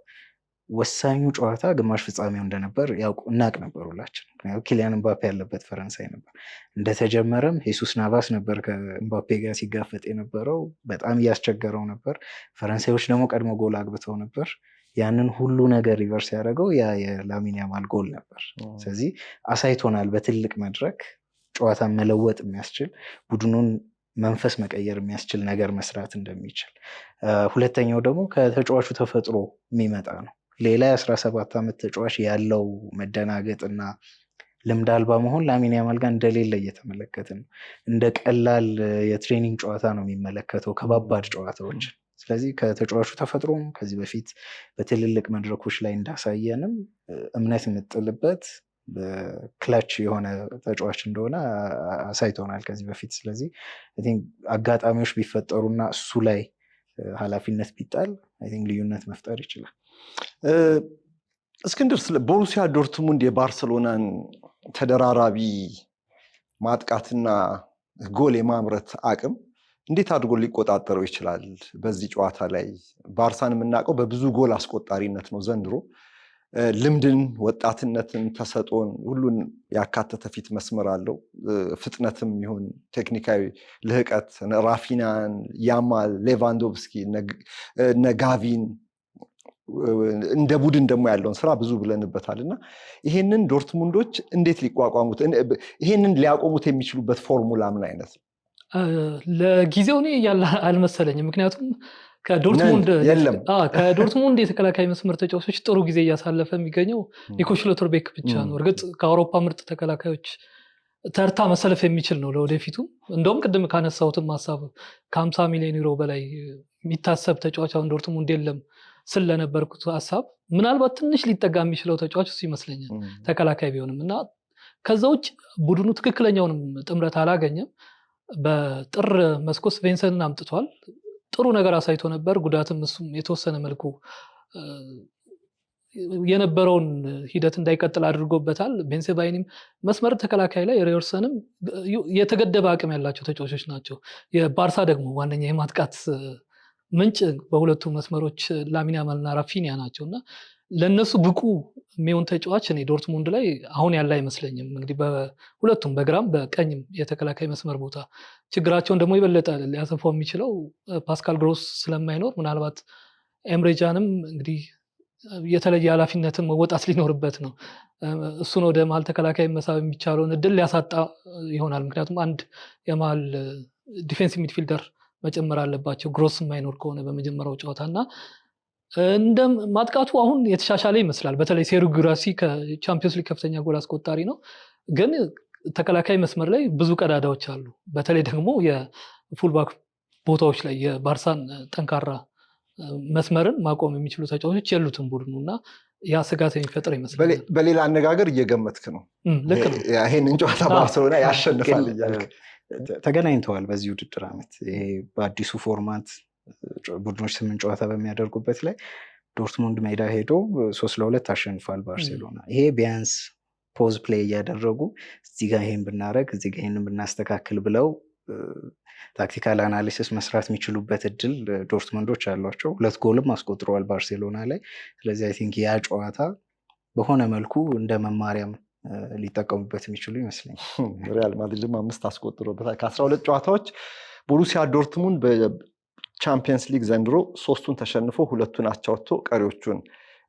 ወሳኙ ጨዋታ ግማሽ ፍጻሜው እንደነበር እናቅ ነበር ሁላችን። ምክንያቱም ኪሊያን ምባፔ ያለበት ፈረንሳይ ነበር። እንደተጀመረም ሄሱስ ናቫስ ነበር ከምባፔ ጋር ሲጋፈጥ የነበረው። በጣም እያስቸገረው ነበር። ፈረንሳዮች ደግሞ ቀድሞ ጎል አግብተው ነበር። ያንን ሁሉ ነገር ሪቨርስ ያደረገው ያ የላሚን ያማል ጎል ነበር። ስለዚህ አሳይቶናል በትልቅ መድረክ ጨዋታን መለወጥ የሚያስችል ቡድኑን መንፈስ መቀየር የሚያስችል ነገር መስራት እንደሚችል። ሁለተኛው ደግሞ ከተጫዋቹ ተፈጥሮ የሚመጣ ነው። ሌላ የ17 ዓመት ተጫዋች ያለው መደናገጥና ልምድ አልባ መሆን ላሚን ያማል ጋር እንደሌለ እየተመለከትን ነው። እንደ ቀላል የትሬኒንግ ጨዋታ ነው የሚመለከተው ከባባድ ጨዋታዎች። ስለዚህ ከተጫዋቹ ተፈጥሮም ከዚህ በፊት በትልልቅ መድረኮች ላይ እንዳሳየንም እምነት የምጥልበት ክላች የሆነ ተጫዋች እንደሆነ አሳይቶናል ከዚህ በፊት። ስለዚህ አጋጣሚዎች ቢፈጠሩና እሱ ላይ ኃላፊነት ቢጣል ልዩነት መፍጠር ይችላል። እስክንድር፣ ስለ ቦሩሲያ ዶርትሙንድ የባርሰሎናን ተደራራቢ ማጥቃትና ጎል የማምረት አቅም እንዴት አድርጎ ሊቆጣጠረው ይችላል? በዚህ ጨዋታ ላይ ባርሳን የምናውቀው በብዙ ጎል አስቆጣሪነት ነው። ዘንድሮ ልምድን፣ ወጣትነትን፣ ተሰጦን ሁሉን ያካተተ ፊት መስመር አለው። ፍጥነትም ይሁን ቴክኒካዊ ልህቀት ራፊናን፣ ያማል፣ ሌቫንዶቭስኪ፣ ነጋቪን እንደ ቡድን ደግሞ ያለውን ስራ ብዙ ብለንበታል እና ይሄንን ዶርትሙንዶች እንዴት ሊቋቋሙት ይሄንን ሊያቆሙት የሚችሉበት ፎርሙላ ምን አይነት ነው? ለጊዜው እኔ ያለ አልመሰለኝም። ምክንያቱም ከዶርትሙንድ የተከላካይ መስመር ተጫዋቾች ጥሩ ጊዜ እያሳለፈ የሚገኘው ኒኮ ሽሎተርቤክ ብቻ ነው። እርግጥ ከአውሮፓ ምርጥ ተከላካዮች ተርታ መሰለፍ የሚችል ነው ለወደፊቱ። እንደውም ቅድም ካነሳሁትም ሀሳብ ከ50 ሚሊዮን ዩሮ በላይ የሚታሰብ ተጫዋች አሁን ዶርትሙንድ የለም ስለነበርኩት ሀሳብ ምናልባት ትንሽ ሊጠጋ የሚችለው ተጫዋች እሱ ይመስለኛል ተከላካይ ቢሆንም እና ከዛ ውጭ ቡድኑ ትክክለኛውንም ጥምረት አላገኘም። በጥር መስኮት ቬንሰንን አምጥቷል። ጥሩ ነገር አሳይቶ ነበር። ጉዳትም እሱም የተወሰነ መልኩ የነበረውን ሂደት እንዳይቀጥል አድርጎበታል። ቤንሴባይኒም መስመር ተከላካይ ላይ ሪዮርሰንም የተገደበ አቅም ያላቸው ተጫዋቾች ናቸው። የባርሳ ደግሞ ዋነኛ የማጥቃት ምንጭ በሁለቱ መስመሮች ላሚን ያማልና ራፊኒያ ናቸው እና ለነሱ ብቁ የሚሆን ተጫዋች እኔ ዶርትሙንድ ላይ አሁን ያለ አይመስለኝም። እንግዲህ በሁለቱም በግራም በቀኝም የተከላካይ መስመር ቦታ ችግራቸውን ደግሞ የበለጠ ሊያሰፋው የሚችለው ፓስካል ግሮስ ስለማይኖር ምናልባት ኤምሬጃንም እንግዲህ የተለየ ኃላፊነትን መወጣት ሊኖርበት ነው። እሱን ወደ መሀል ተከላካይ መሳብ የሚቻለውን እድል ሊያሳጣ ይሆናል። ምክንያቱም አንድ የመሀል ዲፌንሲቭ ሚድፊልደር መጨመር አለባቸው ግሮስ የማይኖር ከሆነ በመጀመሪያው ጨዋታ እና እንደ ማጥቃቱ አሁን የተሻሻለ ይመስላል። በተለይ ሴሩ ጉራሲ ከቻምፒዮንስ ሊግ ከፍተኛ ጎል አስቆጣሪ ነው፣ ግን ተከላካይ መስመር ላይ ብዙ ቀዳዳዎች አሉ። በተለይ ደግሞ የፉልባክ ቦታዎች ላይ የባርሳን ጠንካራ መስመርን ማቆም የሚችሉ ተጫዋቾች የሉትም ቡድኑ እና ያ ስጋት የሚፈጥር ይመስላል። በሌላ አነጋገር እየገመትክ ነው ልክ ነው ይሄንን ጨዋታ ባርሴሎና ያሸንፋል እያልክ ተገናኝተዋል በዚህ ውድድር ዓመት። ይሄ በአዲሱ ፎርማት ቡድኖች 8 ጨዋታ በሚያደርጉበት ላይ ዶርትሙንድ ሜዳ ሄዶ 3-2 አሸንፏል ባርሴሎና። ይሄ ቢያንስ ፖዝ ፕሌይ እያደረጉ እዚህ ጋር ይሄን ብናረግ እዚህ ጋር ይሄንን ብናስተካክል ብለው ታክቲካል አናሊሲስ መስራት የሚችሉበት እድል ዶርትሙንዶች አሏቸው። 2 ጎልም አስቆጥረዋል ባርሴሎና ላይ። ስለዚህ አይ ቲንክ ያ ጨዋታ በሆነ መልኩ እንደ መማሪያም ሊጠቀሙበት የሚችሉ ይመስለኛል። ሪያል ማድሪድም 5 አስቆጥሮበታል ከ12 ጨዋታዎች። ቦሩሲያ ዶርትሙንድ በቻምፒየንስ ሊግ ዘንድሮ 3ቱን ተሸንፎ 2ቱን አቻ ወጥቶ ቀሪዎቹን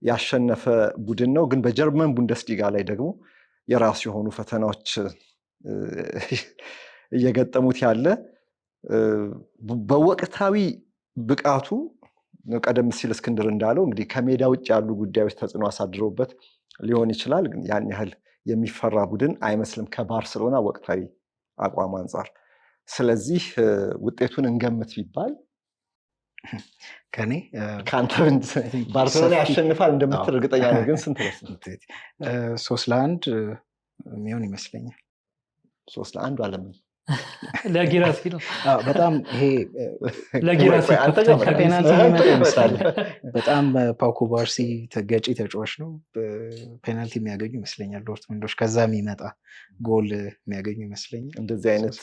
ያሸነፈ ቡድን ነው። ግን በጀርመን ቡንደስሊጋ ላይ ደግሞ የራሱ የሆኑ ፈተናዎች እየገጠሙት ያለ በወቅታዊ ብቃቱ ቀደም ሲል እስክንድር እንዳለው እንግዲህ ከሜዳ ውጭ ያሉ ጉዳዮች ተጽዕኖ አሳድረውበት ሊሆን ይችላል። ግን ያን ያህል የሚፈራ ቡድን አይመስልም ከባርሴሎና ወቅታዊ አቋም አንጻር። ስለዚህ ውጤቱን እንገምት ቢባል ከኔ ከአንተ ባርሴሎና ያሸንፋል እንደምትል እርግጠኛ ነኝ። ግን ስንት ነው? 3-1 የሚሆን ይመስለኛል። 3-1 አለምን ለጊራሲ ነው በጣም ይሄ ለጊራሲ ፔናልቲ የሚመጣ ይመስላል። በጣም ፓውኮ ባርሲ ገጪ ተጫዋች ነው። ፔናልቲ የሚያገኙ ይመስለኛል ዶርትሙንዶች። ከዛ የሚመጣ ጎል የሚያገኙ ይመስለኛል። እንደዚህ አይነት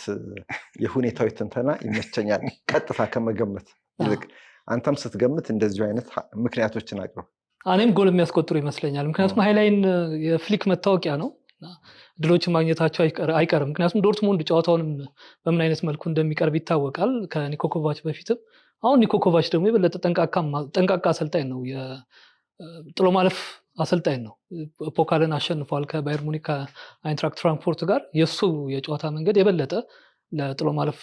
የሁኔታዊ ትንተና ይመቸኛል ቀጥታ ከመገመት ይልቅ። አንተም ስትገምት እንደዚሁ አይነት ምክንያቶችን አቅርብ። እኔም ጎል የሚያስቆጥሩ ይመስለኛል። ምክንያቱም ሃይላይን የፍሊክ መታወቂያ ነው። ድሎችን ማግኘታቸው አይቀርም። ምክንያቱም ዶርትሙንድ ጨዋታውንም በምን አይነት መልኩ እንደሚቀርብ ይታወቃል ከኒኮ ኮቫች በፊትም። አሁን ኒኮ ኮቫች ደግሞ የበለጠ ጠንቃቃ አሰልጣኝ ነው፣ የጥሎ ማለፍ አሰልጣኝ ነው። ፖካልን አሸንፏል ከባየር ሙኒክ ከአይንትራክት ፍራንክፎርት ጋር። የእሱ የጨዋታ መንገድ የበለጠ ለጥሎ ማለፍ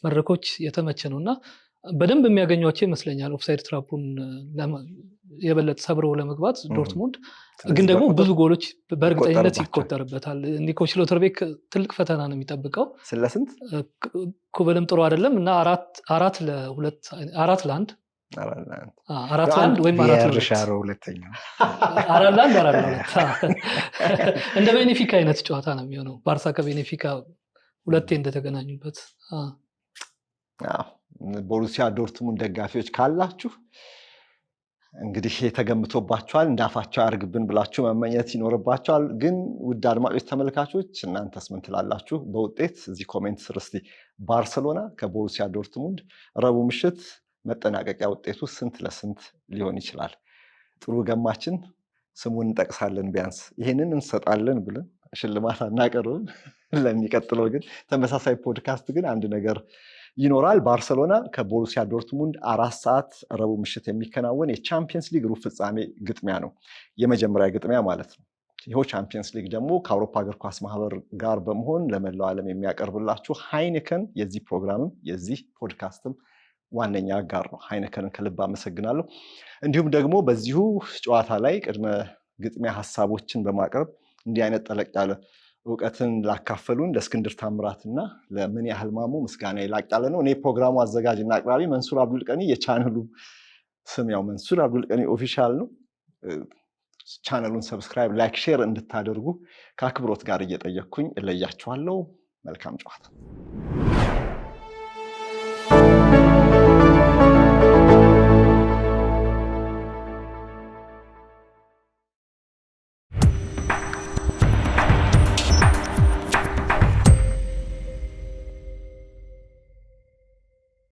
መድረኮች የተመቸ ነው እና በደንብ የሚያገኟቸው ይመስለኛል ኦፍሳይድ ትራፑን የበለጠ ሰብረው ለመግባት ዶርትሙንድ። ግን ደግሞ ብዙ ጎሎች በእርግጠኝነት ይቆጠርበታል። ኒኮ ሽሎተርቤክ ትልቅ ፈተና ነው የሚጠብቀው። ስለስንት ኩበልም ጥሩ አይደለም እና 4-1 ወይም 4-2 እንደ ቤኔፊካ አይነት ጨዋታ ነው የሚሆነው። ባርሳ ከቤኔፊካ ሁለቴ እንደተገናኙበት። ቦሩሲያ ዶርትሙንድ ደጋፊዎች ካላችሁ እንግዲህ ተገምቶባቸዋል እንዳፋቸው ያርግብን ብላችሁ መመኘት ይኖርባቸዋል። ግን ውድ አድማጮች ተመልካቾች እናንተስ ምን ትላላችሁ? በውጤት እዚህ ኮሜንት ስር እስቲ ባርሰሎና ከቦሩሲያ ዶርትሙንድ ረቡዕ ምሽት መጠናቀቂያ ውጤቱ ስንት ለስንት ሊሆን ይችላል? ጥሩ ገማችን ስሙን እንጠቅሳለን፣ ቢያንስ ይሄንን እንሰጣለን ብለን ሽልማት አናቀርብም። ለሚቀጥለው ግን ተመሳሳይ ፖድካስት ግን አንድ ነገር ይኖራል። ባርሰሎና ከቦሩሲያ ዶርትሙንድ 4 ሰዓት ረቡዕ ምሽት የሚከናወን የቻምፒየንስ ሊግ ሩብ ፍጻሜ ግጥሚያ ነው። የመጀመሪያ ግጥሚያ ማለት ነው። ይኸው ቻምፒየንስ ሊግ ደግሞ ከአውሮፓ እግር ኳስ ማህበር ጋር በመሆን ለመላው ዓለም የሚያቀርብላችሁ ሃይነከን የዚህ ፕሮግራምም የዚህ ፖድካስትም ዋነኛ አጋር ነው። ሃይነከንን ከልብ አመሰግናለሁ። እንዲሁም ደግሞ በዚሁ ጨዋታ ላይ ቅድመ ግጥሚያ ሀሳቦችን በማቅረብ እንዲህ አይነት ጠለቅ ያለ እውቀትን ላካፈሉን ለእስክንድር ታምራትና ለምን ያህል ማሙ ምስጋና ይላቅ ያለ ነው። እኔ ፕሮግራሙ አዘጋጅና አቅራቢ መንሱር አብዱልቀኒ፣ የቻነሉ ስም ያው መንሱር አብዱልቀኒ ኦፊሻል ነው። ቻነሉን ሰብስክራይብ፣ ላይክ፣ ሼር እንድታደርጉ ከአክብሮት ጋር እየጠየቅኩኝ እለያችኋለሁ። መልካም ጨዋታ።